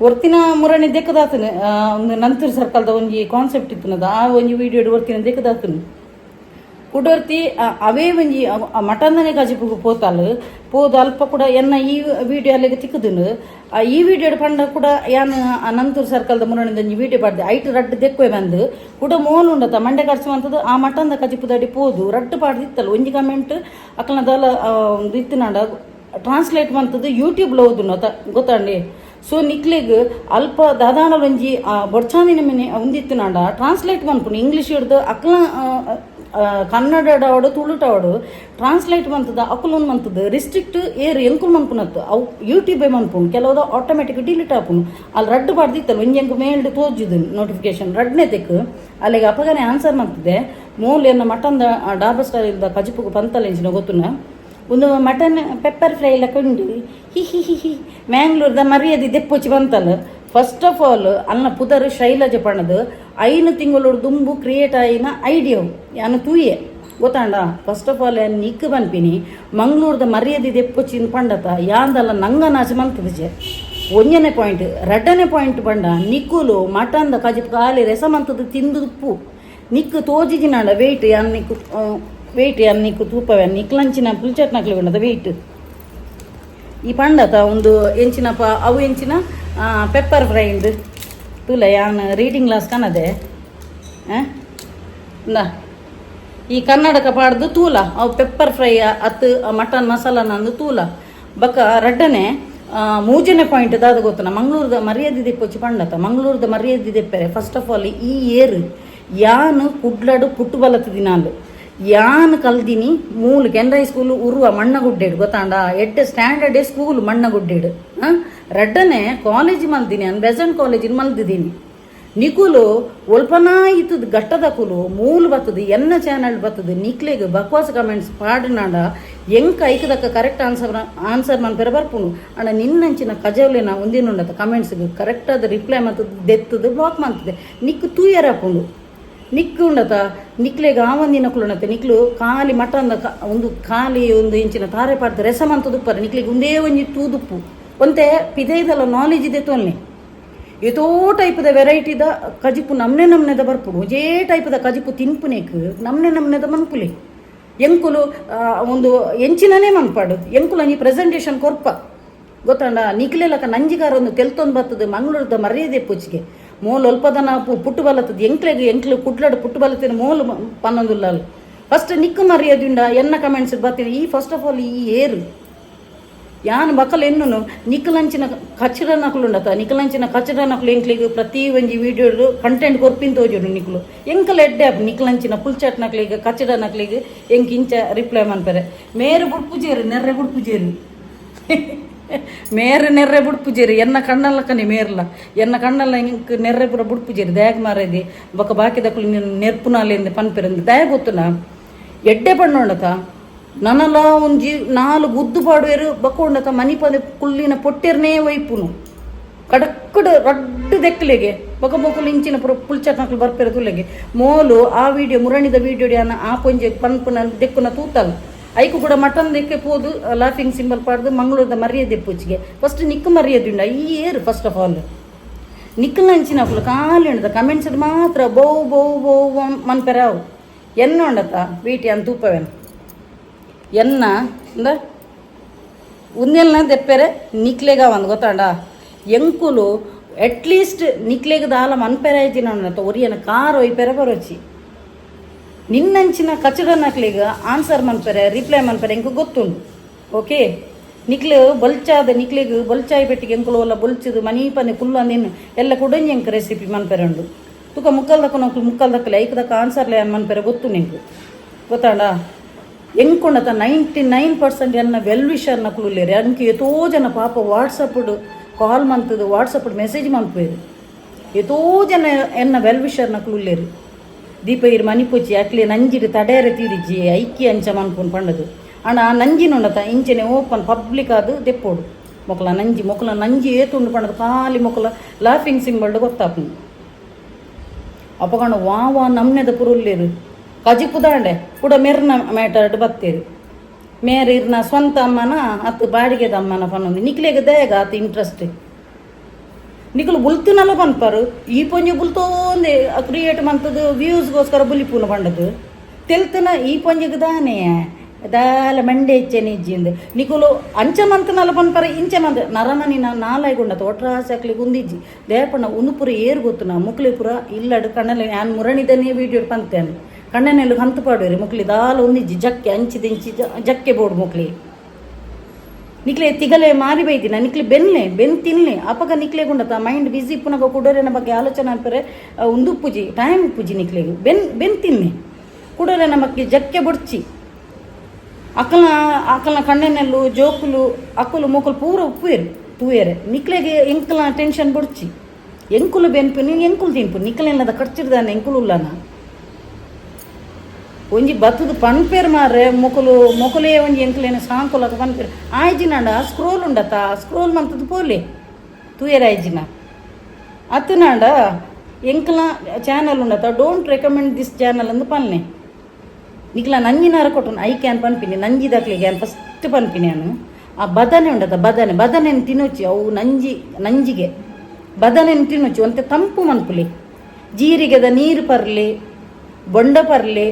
ಒರ್ತಿನ ಮುರಣಿ ದೆಕ್ಕದಾತನು ಒಂದು ನಂತರ ಸರ್ಕಲ್ದ ಒಂಜಿ ಕಾನ್ಸೆಪ್ಟ್ ಇತ್ತನದ ಆ ಒಂಜಿ ವಿಡಿಯೋ ಒರ್ತಿನ ದೆಕ್ಕದಾತನು ಕುಡೋರ್ತಿ ಅವೇ ಒಂಜಿ ಮಟಂದನೆ ಗಜಿಪುಗು ಪೋತಾಲು ಪೋದು ಅಲ್ಪ ಕೂಡ ಎನ್ನ ಈ ವಿಡಿಯೋ ಅಲ್ಲಿಗೆ ತಿಕ್ಕದನು ಈ ವಿಡಿಯೋ ಪಂಡ ಕೂಡ ಯಾನು ನಂತೂರು ಸರ್ಕಲ್ದ ಮುರಣಿಂದ ಒಂಜಿ ವಿಡಿಯೋ ಪಾಡ್ದೆ ಐಟ್ ರಡ್ಡು ದೆಕ್ಕುವೆ ಬಂದು ಕೂಡ ಮೋಲು ಉಂಡತ ಮಂಡೆ ಕರ್ಸುವಂಥದ್ದು ಆ ಮಟಂದ ಕಜಿಪುದಡಿ ಪೋದು ರಡ್ಡು ಪಾಡ್ದಿತ್ತಲ್ಲ ಒಂಜಿ ಕಮೆಂಟ್ ಅಕ್ಕನದಲ್ಲ ಇತ್ತಿನಾಡ ಟ್ರಾನ್ಸ್ಲೇಟ್ ಮಂತದ್ದು ಯೂಟ್ಯೂಬ್లో ಓದುನು ಗೊತ್ತಾಂಡಿ ಸೊ ನಿಕ್ಲಿಗ್ ಅಲ್ಪ ದಾದಾಣ ಒಂಜಿ ಬೊಡ್ಚಾಂದಿನ ಮಿನಿ ಒಂದಿತ್ತಿನಾಡ ಟ್ರಾನ್ಸ್ಲೇಟ್ ಮನ್ಪುನು ಇಂಗ್ಲೀಷ್ ಹಿಡ್ದು ಅಕ್ಲ ಕನ್ನಡಡವಡು ತುಳುಟವಡು ಟ್ರಾನ್ಸ್ಲೇಟ್ ಮಂತದ ಅಕುಲುನ್ ಮಂತದ ರಿಸ್ಟ್ರಿಕ್ಟ್ ಏರು ಎಂಕುಲ್ ಮನ್ಪುನತ್ತು ಅವು ಯೂಟ್ಯೂಬೇ ಮನ್ಪುನು ಕೆಲವ್ದು ಆಟೋಮೆಟಿಕ್ ಡಿಲೀಟ್ ಆಪುನು ಅಲ್ಲಿ ರಡ್ಡು ಪಾಡ್ದಿತ್ತಲ್ಲ ಒಂಜಿ ಎಂಕು ಮೇಲ್ಡ್ ತೋಜುದು ನೋಟಿಫಿಕೇಶನ್ ರಡ್ನೆ ತೆಕ್ಕು ಅಲ್ಲಿಗೆ ಅಪ್ಪಗನೆ ಆನ್ಸರ್ ಮಾಡ್ತಿದ್ದೆ ಮೂಲ ಎನ್ನ ಮಟನ್ದ ಡಾಬಾ ಸ್ಟಾರ್ ಇಲ್ದ ಕಜಿಪುಗು ಪಂತಲೆಂಚಿನ ಗೊತ್ತುನ ಒಂದು ಮಟನ್ ಪೆಪ್ಪರ್ ಫ್ರೈ ಎಲ್ಲ ಕೊಂಡು ಹಿ ಮ್ಯಾಂಗ್ಳೂರ್ದ ಮರ್ಯಾದೆ ದೆಪ್ಪೊಚ್ಚಿ ಬಂತಲ್ಲ ಫಸ್ಟ್ ಆಫ್ ಆಲ್ ಅನ್ನ ಪುದರ್ ಶೈಲಜ ಪಣದು 5 ತಿಂಗಳು ದುಂಬು ಕ್ರಿಯೇಟ್ ಆಯಿನ ಐಡಿಯಾ ಯಾನು ತೂಯೆ ಗೊತ್ತಾಂಡ ಫಸ್ಟ್ ಆಫ್ ಆಲ್ ನಿಕ್ ಬನ್ಪಿನಿ ಮಂಗ್ಳೂರ್ದ ಮರ್ಯಾದೆ ದೆಪ್ಪೊಚ್ಚಿನ ಪಂಡತ ಯಾಂದಲ್ಲ ನಂಗ ನಾಚ ಮಂತದಜೆ ಒಂಜನೇ ಪಾಯಿಂಟ್ ರಡ್ಡನೇ ಪಾಯಿಂಟ್ ಪಂಡ ನಿಕ್ಕುಲು ಮಟನ್ದ ಕಜಿಪ್ ಖಾಲಿ ರಸ ಮಂತದ ತಿಂದುಪ್ಪು ನಿಕ್ಕು ತೋಜಿಜಿನಾಡ ವೆಯ್ಟ್ ಯಾನ್ ನಿಕ್ಕು ವೆಯ್ಟ್ ಯಾನ್ ನಿಕ್ಕು ತೂಪವೆ ನಿಕ್ಲಂಚಿನ ಪುಲ್ಚಟ್ನಕ್ಲಿ ಉಂಡದ ವೆಯ್ಟ್ ಈ ಪಂಡತ ಒಂದು ಎಂಚಿನಪ್ಪ ಅವು ಎಂಚಿನ ಪೆಪ್ಪರ್ ಫ್ರೈಂದು ತುಲ ಯಾನ್ ರೀಡಿಂಗ್ ಕ್ಲಾಸ್ ಕನ್ನದೆ ಈ ಕನ್ನಡಕ ಪಾಡ್ದು ತೂಲ ಅವು ಪೆಪ್ಪರ್ ಫ್ರೈ ಅತ್ತು ಮಟನ್ ಮಸಾಲ ನಂದು ತೂಲ ಬಕ್ಕ ರಡ್ಡನೆ ಮೂಜನೇ ಪಾಯಿಂಟ್ ದಾದ ಗೊತ್ತನ ಮಂಗ್ಳೂರ್ದ ಮರ್ಯಾದೆ ದೆಪ್ಪೊಚ್ಚಿ ಪಂಡತ ಮಂಗ್ಳೂರ್ದ ಮರ್ಯಾದೆ ದೆಪ್ಪರೆ ಫಸ್ಟ್ ಆಫ್ ಆಲ್ ಈ ಏರು ಯಾನು ಕುಡ್ಲಡು ಪುಟ್ಟು ಬಲತ ದಿನಾಲು ಯಾನ್ ಕಲ್ದಿನಿ ಮೂಲು ಕೆನರೈ ಸ್ಕೂಲ್ ಉರುವ ಮಣ್ಣಗುಡ್ಡೇಡು ಗೊತ್ತಾಂಡ ಎಡ್ಡೆ ಸ್ಟ್ಯಾಂಡರ್ಡೇ ಸ್ಕೂಲ್ ಮಣ್ಣಗುಡ್ಡೇಡು ರಡ್ಡನೆ ಕಾಲೇಜ್ ಮಲ್ದಿನಿ ನಾನು ಬೆಸೆಂಟ್ ಕಾಲೇಜಿನ ಮಲ್ದಿದ್ದೀನಿ ನಿಕುಲು ಒಲ್ಪನಾ ಇತ್ತದ ಗಟ್ಟದ ಕುಲು ಮೂಲು ಬರ್ತದೆ ಎನ್ನ ಚಾನಲ್ ಬರ್ತದೆ ನಿಕ್ಲೆಗೆ ಬಕ್ವಾಸ್ ಕಮೆಂಟ್ಸ್ ಪಾಡಿನಾಡ ಎಂಕ ಐಕದಕ್ಕ ಕರೆಕ್ಟ್ ಆನ್ಸರ್ ಮನ್ಪೆರ ಬರ್ಪುನು ಅಣ್ಣ ನಿನ್ನಂಚಿನ ಕಜವಲಿನ ಒಂದಿನುಂಡತ ಕಮೆಂಟ್ಸ್ಗೆ ಕರೆಕ್ಟಾದ ರಿಪ್ಲೈ ಮತ್ತದ ದೆತ್ತದು ಬ್ಲಾಕ್ ಮಾಡ್ತದೆ ನಿಕ್ಕು ತೂಯರಪ್ಪುಂಡು ನಿಕ್ಕು ಉಂಡತ ನಿಕ್ಲೆಗೆ ಆವಂದಿನ ಕುಲುಂಡತೆ ನಿಕ್ಲು ಖಾಲಿ ಮಟಂದ ಒಂದು ಖಾಲಿ ಒಂದು ಇಂಚಿನ ತಾರೆ ಪಾಡ್ತಾರೆ ರೆಸ ಮಂತದುಪ್ಪರ ನಿಕ್ಲಿಗೆ ಒಂದೇ ಒಂಜಿ ತೂದುಪ್ಪು ಒಂತೆ ಪಿದೈದಲ್ಲ ನಾಲೆಜ್ ಇದೆ ತೊನ್ನೆ ಏತೋ ಟೈಪದ ವೆರೈಟಿದ ಕಜಿಪು ನಮ್ನೆದ ಬರ್ಪುಡು ಒಂಜೇ ಟೈಪದ ಕಜಿಪು ತಿನ್ಪುನೇಕ್ ನಮ್ನೆದ ಮನ್ಪುಲೆ ಎಂಕುಲು ಒಂದು ಎಂಚಿನನೇ ಮನ್ಪಾಡು ಎಂಕುಲು ನೀ ಪ್ರೆಸೆಂಟೇಷನ್ ಕೊರ್ಪ ಗೊತ್ತಾಂಡ ನಿಕ್ಲೆಲಕ ನಂಜಿಗಾರ ಒಂದು ತೆಲ್ತೊಂದು ಬರ್ತದೆ ಮಂಗಳೂರದ ಮರ್ಯಾದೆ ಪೂಚಿಗೆ ಮೋಲು ಅಲ್ಪದನ ಪುಟ್ಟು ಬಲತ್ತದ ಎಂಕ್ಲು ಕುಡ್ಲಡು ಪುಟ್ಟು ಬಲತ್ತಿನ ಮೋಲು ಪನ್ನೊಂದುಲ್ಲ ಫಸ್ಟ್ ನಿಕ್ಕು ಮರ್ಯಾದಿಂದ ಎನ್ನ ಕಮೆಂಟ್ಸ್ ಬರ್ತೀನಿ ಈ ಫಸ್ಟ್ ಆಫ್ ಆಲ್ ಈ ಏರು ಯಾನ್ ಬಕಲ್ ಎನ್ನು ನಿಕ್ಕಲಂಚಿನ ಕಚ್ಚಡ ನಕಲು ಉಂಡತ ನಿಕ್ಕಲಂಚಿನ ಕಚ್ಚಡ ನಕಲು ಎಂಕ್ಲಿಗೆ ಪ್ರತಿ ಒಂಜಿ ವಿಡಿಯೋ ಕಂಟೆಂಟ್ ಕೊರ್ಪಿನ್ ತೋಜುಡು ನಿಕ್ಲು ಎಂಕಲ್ ಎಡ್ಡೆ ನಿಕ್ಕಲಂಚಿನ ಪುಲ್ಚಾಟ್ ನಕ್ಲಿಗೆ ಕಚ್ಚಡ ನಕ್ಲಿಗೆ ಎಂಕ್ ಇಂಚ ರಿಪ್ಲೈ ಮನ್ಪೆರೆ ಮೇರು ಬುಡ್ಪುಜೇರು ನೆರ್ರೆ ಬುಡ್ಪುಜೇರು ಮೇರು ನೆರ್ರೆ ಬುಡ್ಪುಜೇರಿ ಎನ್ನ ಕಣ್ಣಲ್ಲಕನೆ ಮೇರ್ಲ ಎನ್ನ ಕಣ್ಣಲ್ಲ ಇಂಕ್ ನೆರ್ರೆ ಪೂರ ಬುಡ್ಪುಜೇರಿ ದಯಾಗ ಮಾರೇದಿ ಬೊಕ ಬಾಕಿದಕ್ಕಲು ನೆರ್ಪುನಾಲೆಂದು ಪನ್ಪೆರಂದು ದಯ ಗೊತ್ತುನ ಎಡ್ಡೆ ಪಣ್ಣೊಂಡತ ನನಲ ಒಂಜಿ 4 ಗುದ್ದು ಪಾಡುವೆರು ಬಕ್ಕೊಂಡತ ಮನಿ ಪದ ಕುಳ್ಳಿನ ಪೊಟ್ಟೆರ್ನೇ ವೈಪುನು ಕಡಕ್ಕಡು ರಡ್ಡು ದೆಕ್ಕಲೆಗೆ ಬೊಕಲು ಇಂಚಿನ ಪುರ ಪುಲ್ಚಟ್ನಕ್ಲು ಬರ್ಪೆರ ತುಲೆಗೆ ಮೋಲು ಆ ವಿಡಿಯೋ ಮುರಣಿದ ವಿಡಿಯೋ ಯಾನ ಆ ಪೊಂಜೆ ಪನ್ಪುನ ದೆಕ್ಕುನ ತೂತಲ್ ಐಕು ಕೂಡ ಮಟನ್ ದೆಕ್ಕೆ ಪೋದು ಲಾಫಿಂಗ್ ಸಿಂಬಲ್ ಪಾಡ್ದು ಮಂಗಳೂರದ ಮರ್ಯಾದೆ ಪೂಚಿಗೆ ಫಸ್ಟ್ ನಿಕ್ಕು ಮರ್ಯಾದೆ ಉಂಡ ಈ ಏರು ಫಸ್ಟ್ ಆಫ್ ಆಲ್ ನಿಕ್ಕಲ್ ಹಂಚಿನ ಫುಲ್ ಖಾಲಿ ಉಂಡದ ಕಮೆಂಟ್ಸ್ ಮಾತ್ರ ಬೌ ಬೌ ಬೌ ಮನ್ಪೆರಾವು ಎನ್ನ ಉಂಡತ ವೀಟಿ ಅಂತ ತೂಪವೇನು ಎನ್ನ ಉಂದೆಲ್ನ ತೆಪ್ಪೆರೆ ನಿಕ್ಲೆಗ ಒಂದು ಗೊತ್ತಾಂಡ ಎಂಕುಲು ಅಟ್ಲೀಸ್ಟ್ ನಿಕ್ಲೆಗ ದಾಲ ಮನ್ಪೆರೆ ಆಯ್ತಿನ ಒರಿಯನ ಕಾರ್ ಒಯ್ಪೆರೆ ಬರೋಚಿ ನಿನ್ನಂಚಿನ ಕಚಡನಕ್ಲಿಗ ಆನ್ಸರ್ ಮನ್ಪೆರೆ ರಿಪ್ಲೈ ಮನ್ಪೆರೆ ಎಂಕು ಗೊತ್ತುಂಡು ಓಕೆ ನಿಕ್ಲು ಬೊಲ್ಚಾದ ನಿಕ್ಲಿಗೆ ಬೊಲ್ಚಾಯಿ ಪೆಟ್ಟಿಗೆ ಎಂಕುಲು ಒಲ್ಲ ಬೊಲ್ಚದು ಮನಿ ಪಂದೆ ಕುಲ್ಲು ಅಂದಿನ ಎಲ್ಲ ಕುಡಂಜಿ ಎಂಕ್ ರೆಸಿಪಿ ಮನ್ಪೆರೆ ಉಂಡು ತುಕ ಮುಕ್ಕಲ್ದಕ್ಕ ನಕ್ಲು ಮುಕ್ಕಲ್ದಕ್ಕಲೆ ಐಕದಕ್ಕ ಆನ್ಸರ್ಲೆ ಅನ್ ಮನ್ಪೆರೆ ಗೊತ್ತು ನಿಂಕು ಗೊತ್ತಾಂಡ ಎಂಕೊಂಡತ 99% ಎನ್ನ ವೆಲ್ ವಿಷರ್ ನಕ್ಲುಲ್ಲೇರಿ ಅಂಕಿ ಎತೋ ಜನ ಪಾಪ ವಾಟ್ಸಪ್ಡು ಕಾಲ್ ಮಂತದು ವಾಟ್ಸಪ್ಡು ಮೆಸೇಜ್ ಮನ್ಪೇರು ಎತೋ ಜನ ಎನ್ನ ವೆಲ್ ವಿಷರ್ ನಕ್ಲುಲ್ಲೇರಿ ದೀಪ ಇರು ಮನಿಪುಚ್ಚಿ ಅಕ್ಲಿ ನಂಜಿಡು ತಡೆಯರೆ ತೀರಿಜಿ ಐಕ್ಯ ಅಂಚ ಮನ್ಪುನ್ ಪಂಡದು ಅಣ್ಣ ಆ ನಂಜಿನುಂಡತ ಇಂಚನೆ ಓಪನ್ ಪಬ್ಲಿಕ್ ಅದು ದೆಪ್ಪೋಡು ಮೊಕಲ ನಂಜಿ ಏತುಂಡು ಪಂಡದು ಖಾಲಿ ಮೊಕಲ ಲಾಫಿಂಗ್ ಸಿಂಬಲ್ಡು ಗೊತ್ತಾಪು ಅಪಗಂಡು ವಾ ನಮ್ನೆದ ಪುರುಲ್ಲೇರು ಕಜಿಪುದಾಂಡೆ ಕೂಡ ಮೆರ್ನ ಮ್ಯಾಟರ್ಡ್ ಬತ್ತೇರು ಮೇರೆ ಇರ್ನ ಸ್ವಂತ ಅಮ್ಮನ ಅತ್ತು ಬಾಡಿಗೆದ ಅಮ್ಮನ ಪನ್ನೊಂದು ನಿಕ್ಲೆಗೆ ದಯಗ ಆತ ಇಂಟ್ರೆಸ್ಟ್ ನಿಕಲು ಬುಲ್ತುನಲ್ಲ ಪನ್ಪಾರು ಈ ಪೊಂಜೆ ಬುಲ್ತೋಂದೆ ಕ್ರಿಯೇಟ್ ಮಂತದ್ದು ವ್ಯೂಸ್ಗೋಸ್ಕರ ಬುಲಿಪುನ ಪಂಡದು ತೆಲ್ತನ ಈ ಪೊಂಜೆಗೆ ದಾನೆ ದಾಲ ಮಂಡೆ ಇಚ್ಚೆನೆ ಇಜ್ಜಿಂದು ನಿಕುಲು ಅಂಚ ಮಂತನಲ್ಲ ಪನ್ಪಾರ ಇಂಚೆ ಮಂತ ನರಮನಿ ನಾಲಾಯ್ಗುಂಡತ ಒಟ್ರಾಸಕ್ಲಿ ಗುಂದಿಜ್ಜಿ ದೇಪಣ್ಣ ಉನುಪುರ ಏರು ಗೊತ್ತು ಮುಕ್ಲಿಪುರ ಇಲ್ಲಡು ಕಣ್ಣಲ್ಲಿ ನಾನು ಮುರಣಿದನೇ ವೀಡಿಯೋ ಪಂತೇನೆ ಕಣ್ಣನೆಲ್ಲ ಹಂತು ಪಾಡೋರಿ ಮುಕ್ಲಿ ದಾಲ ಒಂದಿಜ್ಜಿ ಜಕ್ಕೆ ಅಂಚಿದಿಂಚಿ ಜಕ್ಕೆ ಬೋಡು ಮುಕ್ಲಿ ನಿಕ್ಲೆ ತಿಗಲೆ ಮಾರಿ ಬೈದಿನ ನಿಕ್ಲೆ ಬೆನ್ ತಿನ್ಲೆ ಅಪಗ ನಿಕ್ಲೆ ಗುಂಡತ ಮೈಂಡ್ ಬಿಸಿ ಪುನಗ ಕುಡೋರೆನ ಬಗ್ಗೆ ಆಲೋಚನೆ ಅನ್ಪರೆ ಉಂದು ಪೂಜಿ ಟೈಮ್ ಪೂಜಿ ನಿಕ್ಲೆಗು ಬೆನ್ ತಿನ್ನೆ ಕುಡೋರೆನ ಬಗ್ಗೆ ಜಕ್ಕೆ ಬೊಡ್ಚಿ ಅಕ್ಕಲ್ನ ಕಣ್ಣೆನೆಲ್ಲು ಜೋಕುಲು ಅಕ್ಕಲು ಮೂಕಲು ಪೂರ ಉಪ್ಪುವೇರು ತೂಯರೆ ನಿಕ್ಲೆಗೆ ಎಂಕಲ ಟೆನ್ಷನ್ ಬೊಡ್ಚಿ ಎಂಕುಲು ಬೆನ್ಪು ನೀವು ಎಂಕುಲು ತಿನ್ಪು ನಿಕ್ಲೆಲ್ಲದ ಖರ್ಚಿಡ್ದಾನೆ ಎಂಕುಲು ಉಲ್ಲನ ಒಂಜಿ ಬತ್ತದು ಪನ್ಪೇರು ಮಾರ್ರೆ ಮೊಕಲೇ ಒಂಜಿ ಎಂಕ್ಲೇನ ಸಾಂಕುಲಕ ಪನ್ಪೇರು ಆಯ್ಜಿನಾಂಡ ಸ್ಕ್ರೋಲ್ ಉಂಡತ ಸ್ಕ್ರೋಲ್ ಮಂತದ್ದು ಪೋಲೆ ತೂಯರ ಆಯ್ಜಿನ ಅತ್ತನಾಂಡ ಎಂಕ್ಲ ಚಾನಲ್ ಉಂಡತ ಡೋಂಟ್ ರೆಕಮೆಂಡ್ ದಿಸ್ ಚಾನಲ್ ಅಂದು ಪನ್ನೆ ನಿಕ್ಲ ನಂಜಿನಾರ ಕೊಟ್ಟು ಐ ಕ್ಯಾನ್ ಪನ್ಪಿನಿ ನಂಜಿದಾಕ್ಲಿ ಕ್ಯಾನ್ ಫಸ್ಟ್ ಪನ್ಪಿನಿ ನಾನು ಆ ಬದನೆ ಉಂಡತ ಬದನೆ ತಿನ್ನೋಚಿ ಅವು ನಂಜಿಗೆ ಬದನೆ ತಿನ್ನೋಚಿ ಒಂತೆ ತಂಪು ಮನ್ಪುಲಿ ಜೀರಿಗೆದ ನೀರು ಪರ್ಲಿ ಬೊಂಡ ಪರ್ಲಿ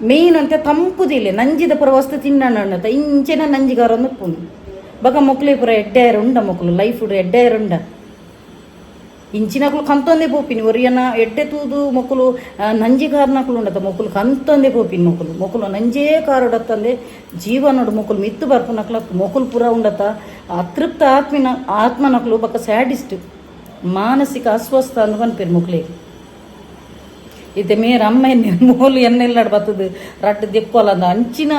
ಮೇಯ್ನ್ ಅಂತ ತಂಪುದಿಲ್ಲ ನಂಜಿದ ಪುರ ವಸ್ತು ತಿನ್ನಣ್ಣತ ಇಂಚಿನ ನಂಜಿಗಾರ ಉಪ್ಪುನು ಬಗ ಮೊಕ್ಲಿ ಪುರ ಎಡ್ಡೆಯರುಂಡ ಮೊಕ್ಕಲು ಲೈಫ್ ಎಡ್ಡೆಯರುಂಡ ಇಂಚಿನಕ್ಲು ಕಂತೊಂದೇ ಪೋಪಿನಿ ಒರಿಯನ ಎಡ್ಡೆ ತೂದು ಮೊಕ್ಕಲು ನಂಜಿಗಾರನಕ್ಲು ಉಂಡತ ಮೊಕ್ಕಲು ಕಂತೊಂದೇ ಪೋಪಿನಿ ಮೊಕ್ಕಲು ನಂಜೇ ಕಾರೊಡತ್ತಂದೆ ಜೀವನೋಡು ಮೊಕ್ಕಲು ಮಿತ್ತು ಬರ್ಪುನಕ್ಲ ಮೊಕ್ಕಲು ಪುರ ಉಂಡತ ಅತೃಪ್ತ ಆತ್ಮನಕ್ಲು ಬಕ್ಕ ಸ್ಯಾಡಿಸ್ಟ್ ಮಾನಸಿಕ ಅಸ್ವಸ್ಥ ಅಂದು ಪನ್ಪೇರು ಮೊಕ್ಲಿಗೆ ಇತ್ತೆ ಮೇರೆ ಅಮ್ಮ ಮೂಲು ಎಣ್ಣೆಲ್ಲಾಡು ಬರ್ತದೆ ರಟ್ಟು ದೆಕ್ಕೋಲಂದ ಅಂಚಿನ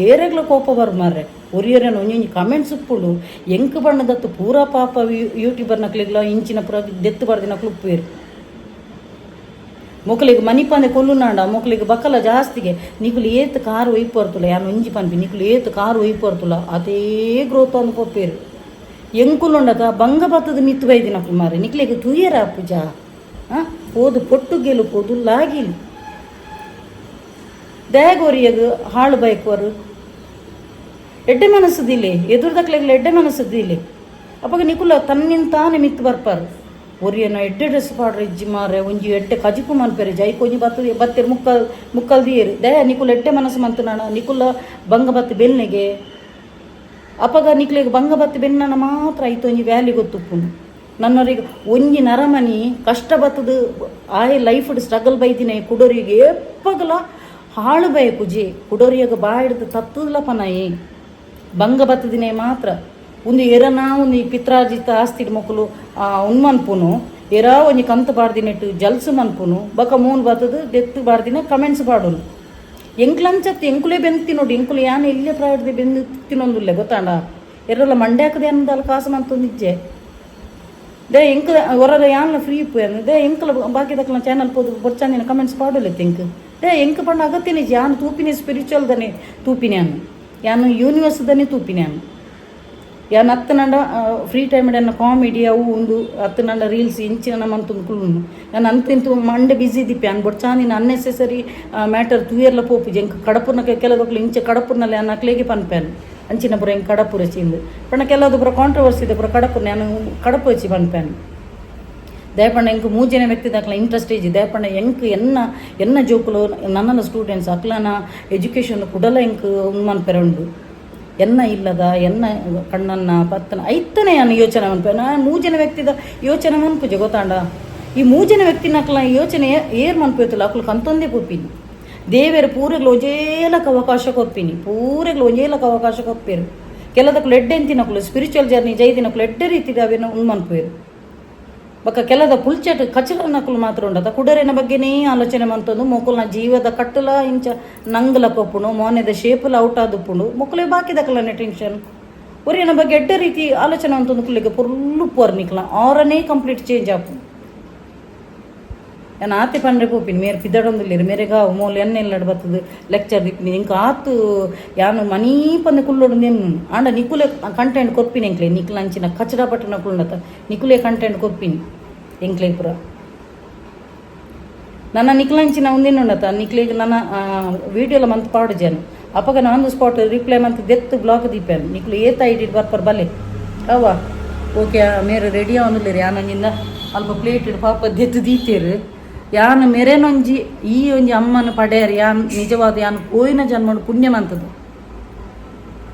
ಏರೆಗ್ಲ ಕೋಪ ಬರ್ ಮಾರ್ರೆ ಒರಿಯರೇನು ಒಂಜಿ ಕಮೆಂಟ್ಸ್ ಉಪ್ಪುಡು ಎಂಕ್ ಬಣ್ಣದತ್ತು ಪೂರಾ ಪಾಪ ಯೂಟ್ಯೂಬರ್ ನಕ್ಲಿಗ್ಲ ಇಂಚಿನ ಪುರ ದೆತ್ತು ಬರ್ದಿ ನಕ್ಲು ಉಪ್ಪೇರು ಮೊಕ್ಕಲಿಗೆ ಮನಿಪಂದೆ ಕೊಲ್ಲುನಾಂಡ ಮೊಕ್ಕಲಿಗೆ ಬಕ್ಕಲ ಜಾಸ್ತಿಗೆ ನಿಕುಲು ಏತ್ ಕಾರು ಒಯ್ಪೊರ್ತುಲ ಯಾನು ಒಂಜಿ ಪನ್ಪಿ ನಿಕುಲು ಏತ್ ಕಾರು ಒಯ್ಪೊರ್ತುಲ ಅದೇ ಗ್ರೋತ್ ಅಂದು ಪೊಪ್ಪೇರು ಎಂಕುಲುಂಡತ ಬಂಗ ಬತ್ತದ ಮಿತ್ತು ಬೈದಿ ನಕ್ಲು ಮಾರೆ ನಿಕ್ಲಿಗೆ ತುಯ್ಯರ ಪೂಜಾ ಓದು ಪೊಟ್ಟು ಗೆಲು ಪೋದು ಲಾಗಿಲು ದಯಗೋರಿಯದು ಹಾಳು ಬೈಕೋರು ಎಡ್ಡೆ ಮನಸ್ಸದಿಲ್ಲ ಎದುರ್ದಕ್ಲೆಗ್ಲ ಎಡ್ಡೆ ಮನಸ್ಸದಿಲ್ಲ ಅಪ್ಪಾಗ ನಿಕುಲ ತನ್ನಿಂತಾನೆ ಮಿತ್ತು ಬರ್ಪಾರು ಒರಿಯನ ಎಡ್ಡೆ ಡ್ರೆಸ್ ಪಾಡ್ರೆ ಇಜ್ಜಿ ಮಾರೆ ಒಂಜಿ ಎಡ್ಡೆ ಕಜಿಪು ಮನ್ಪೇರೆ ಜೈಕೊಂಜಿ ಬತ್ತೇರು ಮುಕ್ಕಲ್ ದಿಯೇರು ದಯ ನಿಕುಲ ಎಡ್ಡೆ ಮನಸ್ಸು ಮಂತನಾಣ ನಿಕುಲ ಬಂಗ ಬತ್ತು ಬೆನ್ನೆಗೆ ಅಪ್ಪಾಗ ನಿಕ್ಲಿಗೆ ಬಂಗ ಬತ್ತು ಬೆನ್ನನ ಮಾತ್ರ ಐತೊಂಜಿ ವ್ಯಾಲಿ ಗೊತ್ತುಪ್ಪುನು ನನ್ನವರಿಗೆ ಒಂಜಿ ನರಮನಿ ಕಷ್ಟ ಬತ್ತದು ಆಯ್ ಲೈಫ್ ಸ್ಟ್ರಗಲ್ ಬೈದಿನ ಕುಡೋರಿಗೆ ಎಪ್ಪಗಲ ಹಾಳು ಬೈ ಪೂಜೆ ಕುಡೋರಿಯಾಗ ಬಾಯಿಡ್ದು ತತ್ತುದಲ ಪನಾಯಿ ಬಂಗ ಬತ್ತದಿನೇ ಮಾತ್ರ ಒಂದು ಎರನಾ ಒಂದು ಪಿತ್ರಾರ್ಜಿತ ಆಸ್ತಿ ಮೊಕ್ಕಲು ಉನ್ಮನ್ಪುನು ಎರಾ ಒಂಜಿ ಕಂತು ಬಾಡ್ದಿನೆಟ್ಟು ಜಲ್ಸು ಮನ್ಪುನು ಬಕ ಮೂನ್ ಬತ್ತದು ದೆತ್ತು ಬಾಡ್ದಿನ ಕಮೆಂಟ್ಸ್ ಬಾಡುನು ಎಂಕ್ಲಂಚತ್ತು ಎಂಕುಲೇ ಬೆಂತಿ ನೋಡಿ ಎಂಕುಲು ಯಾನು ಇಲ್ಲೇ ಪ್ರಾಯಡ್ದೆ ಬೆಂದು ತಿನ್ನೊಂದುಲ್ಲೆ ಗೊತ್ತಾಂಡ ಎರಲ್ಲ ಮಂಡ್ಯಾಕದೆ ಅನ್ನದಲ್ಲ ಕಾಸು ಮಂತೊಂದಿಜ್ಜೆ ದೇ ಎಂಕ ಹೊರದ ಯಾನ್ಲ ಫ್ರೀ ಪೋಯನು ದೇ ಎಂಕಲ ಬಾಕಿದಕ್ಲ ಚಾನಲ್ ಪೋದು ಬೊಚ್ಚಂದಿನ ಕಮೆಂಟ್ಸ್ ಪಾಡೋಲ್ಲ ತಿಂಕ್ ದೇ ಎಂಕ ಪಂಡ ಅಗತ್ಯನೇ ಯಾನು ತೂಪಿನಿ ಸ್ಪಿರಿಚುವಲ್ ದನೆ ತೂಪಿನ್ಯಾನು ಯಾನು ಯೂನಿವರ್ಸ್ ದನೆ ತೂಪಿನ್ಯಾನು ಯಾನು ಅತ್ತನಂಡ ಫ್ರೀ ಟೈಮ್ ಅನ್ನ ಕಾಮಿಡಿ ಅವು ಒಂದು ಅತ್ತನಂಡ ರೀಲ್ಸ್ ಇಂಚಿನ ನಮ್ಮಂತ ಕುಳ್ಳು ನಾನು ಅಂತಿಂತು ಮಂಡೆ ಬಿಸಿ ದಿಪ್ಪಿ ಅನ್ ಬೊಡ್ಚಾಂದಿನ ಅನ್ನೆಸೆಸರಿ ಮ್ಯಾಟರ್ ತೂಯರ್ಲ ಪೋಪು ಎಂಕ ಕಡಪುರ್ನ ಕೆಲವಕ್ಲು ಇಂಚೆ ಕಡಪುರ್ನಲ್ಲಿ ಅನ್ನ ಅಕ್ಲೇಗೆ ಪನ್ಪೇನು ಅಂಚಿನ ಪುರ ಹೆಂಗೆ ಕಡಪುರ ಚಿಂದು ಪಣ ಕೆಲವುದು ಪುರ ಕಾಂಟ್ರವರ್ಸಿ ಇದೆ ಪುರ ಕಡಪುರ ನಾನು ಕಡಪು ಹಚ್ಚಿ ಪನ್ಪೇನು ದಯಪಣ್ಣ ಎಂಕ್ ಮೂಜನೆ ವ್ಯಕ್ತಿದಾಕ್ಲ ಇಂಟ್ರೆಸ್ಟ್ ಇಜ್ಜಿ ದಯಪಣ್ಣ ಎಂಕ್ ಎನ್ನ ಜೋಕುಲು ನನ್ನ ಸ್ಟೂಡೆಂಟ್ಸ್ ಅಕ್ಲನ ಎಜುಕೇಷನ್ ಕುಡಲ ಎಂಕ್ ಮನ್ಪೆರೆ ಉಂಡು ಎನ್ನ ಇಲ್ಲದ ಎನ್ನ ಕಣ್ಣನ್ನ ಪತ್ತನ ಐತನೇ ನಾನು ಯೋಚನೆ ಮನ್ಪೆ ನಾನು ಮೂಜನ ವ್ಯಕ್ತಿದ ಯೋಚನೆ ಮನ್ಪುಜೆ ಗೊತ್ತಾಂಡ ಈ ಮೂಜನ ವ್ಯಕ್ತಿ ನಕ್ಲ ಯೋಚನೆ ಏರ್ ಮನ್ಪೋಯ್ತಲ್ಲ ಅಕ್ಲು ಕಂತೊಂದೇ ಕೊಪ್ಪಿನಿ ದೇವೇರು ಪೂರೆಗ್ಲು ಒಜೇಲಕ್ಕೆ ಅವಕಾಶ ಕೊಪ್ಪಿನಿ ಪೂರೆಗ್ಲು ಒಜೇಲಕ್ಕೆ ಅವಕಾಶ ಕೊಪ್ಪೇರು ಕೆಲದಕ್ಕೂ ಎಡ್ಡೆಂತಿನಕ್ಲು ಸ್ಪಿರಿಚುವಲ್ ಜರ್ನಿ ಜೈದಿನಕ್ಲು ಎಡ್ಡೆ ರೀತಿದ ಅವೇನು ಮನ್ಪೇರು ಬಕ್ಕ ಕೆಲದ ಪುಲ್ಚಟ್ ಕಚಲ ನಕಲು ಮಾತ್ರ ಉಂಡದ ಕುಡರೆನ ಬಗ್ಗೆನೇ ಆಲೋಚನೆ ಮಂತಂದು ಮೊಕಲ್ನ ಜೀವದ ಕಟ್ಟಲ ಇಂಚ ನಂಗಲ ಕೊಪ್ಪುಣು ಮೋನೆದ ಶೇಪುಲ ಔಟ್ ಆದುಪ್ಪುಂಡು ಮೊಕ್ಕಲೆ ಬಾಕಿದಕ್ಕಲನೆ ಟೆನ್ಷನ್ ಒರಿಯನ ಬಗ್ಗೆ ಎಡ್ಡ ರೀತಿ ಆಲೋಚನೆ ಅಂತಂದು ಕುಲ್ಲಿಗೆ ಪುರ್ಲು ಪೋರ್ನಿಕ್ಲ ಅವರನ್ನೇ ಕಂಪ್ಲೀಟ್ ಚೇಂಜ್ ಆಪು ನಾನು ಆತೆ ಪಂಡ್ರೆ ಪೋಪಿನಿ ಮೇರೆ ಪಿದಡೊಂದಿಲ್ಲಿರು ಮೇರೆಗ ಮೋಲ್ ಎಣ್ಣೆಲ್ಲ ಬರ್ತದೆ ಲೆಕ್ಚರ್ ದಿಪ್ಪಿನಿ ಇಂಕ ಆತು ಯಾನು ಮನೀ ಪಂದೆ ಕುಲ್ಲೊಡುಂದೇನು ಆಂಡ ನಿಕುಲೆ ಕಂಟೆಂಟ್ ಕೊಪ್ಪಿನಿ ಎಂಕ್ಲೆ ನಿಕ್ಲ ಅಂಚಿನ ಕಚಡ ಪಟ್ಟಣ ಕುಳ್ಳತ ನಿಕುಲೆ ಕಂಟೆಂಟ್ ಕೊಪ್ಪಿನಿ ಎಂಕ್ಲೆ ಪುರ ನನ್ನ ನಿಕ್ಲಂಚಿನ ಒಂದೇನು ಉಂಡತ ನಿಕ್ಲಿಗೆ ನನ್ನ ವೀಡಿಯೋಲ ಮಂತ್ ಪಾಡು ಜನ ಅಪ್ಪಗ ನಾನು ಸ್ಪಾಟ್ ರಿಪ್ಲೈ ಮಂತ್ ದೆತ್ತು ಬ್ಲಾಕ್ ದೀಪಾನು ನಿಕ್ಲು ಏತ ಇಟ್ಟಿಟ್ಟು ಬರ್ಪರ್ ಬಲೆ ಅವ ಓಕೆ ಮೇರೆ ರೆಡಿ ಅವನಿಲ್ಲ ಯಾನಂಗಿಂದ ಅಲ್ಪ ಪ್ಲೇಟ್ ಇಡು ಪಾಪ ದೆತ್ತು ದೀತೇರು ಯಾನು ಮೆರೆನೊಂಜಿ ಈ ಒಂಜಿ ಅಮ್ಮನ ಪಡೆಯರು ಯಾನ್ ನಿಜವಾದ ಯಾನು ಪೋಯಿನ ಜನ್ಮನು ಪುಣ್ಯಮಂತದ್ದು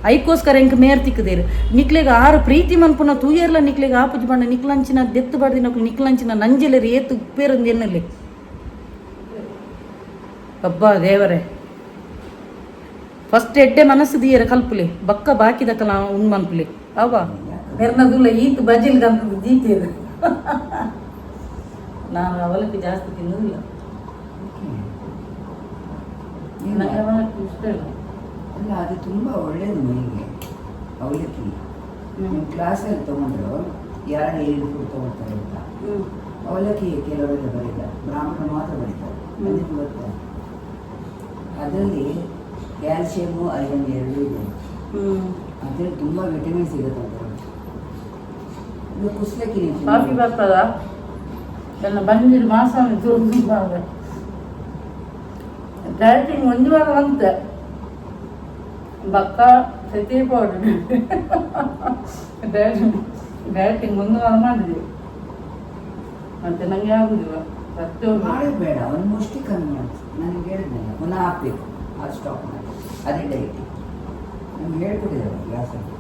ಐಕೋಸ್ಕರ ಎಂಕ್ ಮೇರ್ ತಿಕ್ಕದೇರು ನಿಕ್ಲೆಗ ಆರು ಪ್ರೀತಿ ಮನ್ಪುನ ತೂಯರ್ಲ ನಿಕ್ಲೆಗ ಆಪುಜಿ ಬಂಡ ನಿಕ್ಲಂಚಿನ ದೆತ್ತು ಬಡ್ದಿನಕ್ಲು ನಿಕ್ಲಂಚಿನ ನಂಜೆಲೆರಿ ಏತು ಉಪ್ಪೇರೊಂದು ಎನ್ನಲಿ ಅಬ್ಬಾ ದೇವರೇ ಫಸ್ಟ್ ಎಡ್ಡೆ ಮನಸ್ಸು ದೀಯರ ಕಲ್ಪುಲೆ ಬಕ್ಕ ಬಾಕಿದಕ್ಕಲ ಉಣ್ ಮನ್ಪುಲೆ ಅವ ನೆರ್ನದುಲ್ಲ ಈತು ಬಜಿಲ್ ಗಂತದ್ದು ದೀತೇರು ನಾನು ಅವಲಕ್ಕಿ ಜಾಸ್ತಿ ತಿನ್ನೋದಿಲ್ಲ ನನಗೆ ಅವಲಕ್ಕಿ ಇಷ್ಟ ಇಲ್ಲ ಅಲ್ಲ ಅದು ತುಂಬ ಒಳ್ಳೇದು ಮೈಗೆ ಅವಲಕ್ಕಿ ನಿಮ್ಮ ಕ್ಲಾಸಲ್ಲಿ ತೊಗೊಂಡ್ರು ಯಾರು ಏನು ಫುಡ್ ತೊಗೊಳ್ತಾರೆ ಅಂತ ಅವಲಕ್ಕಿ ಕೆಲವರೆಲ್ಲ ಬರೀತಾರೆ ಬ್ರಾಹ್ಮಣ ಮಾತ್ರ ಬರೀತಾರೆ ಅದಕ್ಕೆ ಗೊತ್ತಾ ಅದರಲ್ಲಿ ಕ್ಯಾಲ್ಸಿಯಮ್ಮು ಐರನ್ ಎರಡೂ ಇದೆ ಅದರಲ್ಲಿ ತುಂಬ ವಿಟಮಿನ್ ಸಿಗುತ್ತೆ ಅದು ಕುಸ್ಲಕ್ಕಿ ಕಾಫಿ ಬರ್ತದ ನನ್ನ ಬಂದಿರು ಮಾಸ ಡೈರೆಕ್ಟಿಂಗ್ ಒಂದು ವಾರ ಬಂತ ಬಕ್ಕ ಸತಿ ಪೌಡರ್ ಡೈರೆಕ್ಟಿಂಗ್ ಒಂದು ವಾರ ಮಾಡಿದ್ವಿ ಮತ್ತೆ ನಂಗೆ ಆಗುದಿಲ್ಲ ಬೇಡ ಒಂದು ಮುಷ್ಟಿ ಕಮ್ಮಿ ಅಂತ ನನಗೆ ಹೇಳಿದ್ನಲ್ಲ ಪುನಃ ಹಾಕ್ಬೇಕು ಅದು ಸ್ಟಾಪ್ ಮಾಡಿ ಅದೇ ಡೈಟ್ ನಮ್ಗೆ ಹೇಳ್ಕೊಟ್ಟಿದ್ದಾರೆ ಗ್ಲಾಸಲ್ಲಿ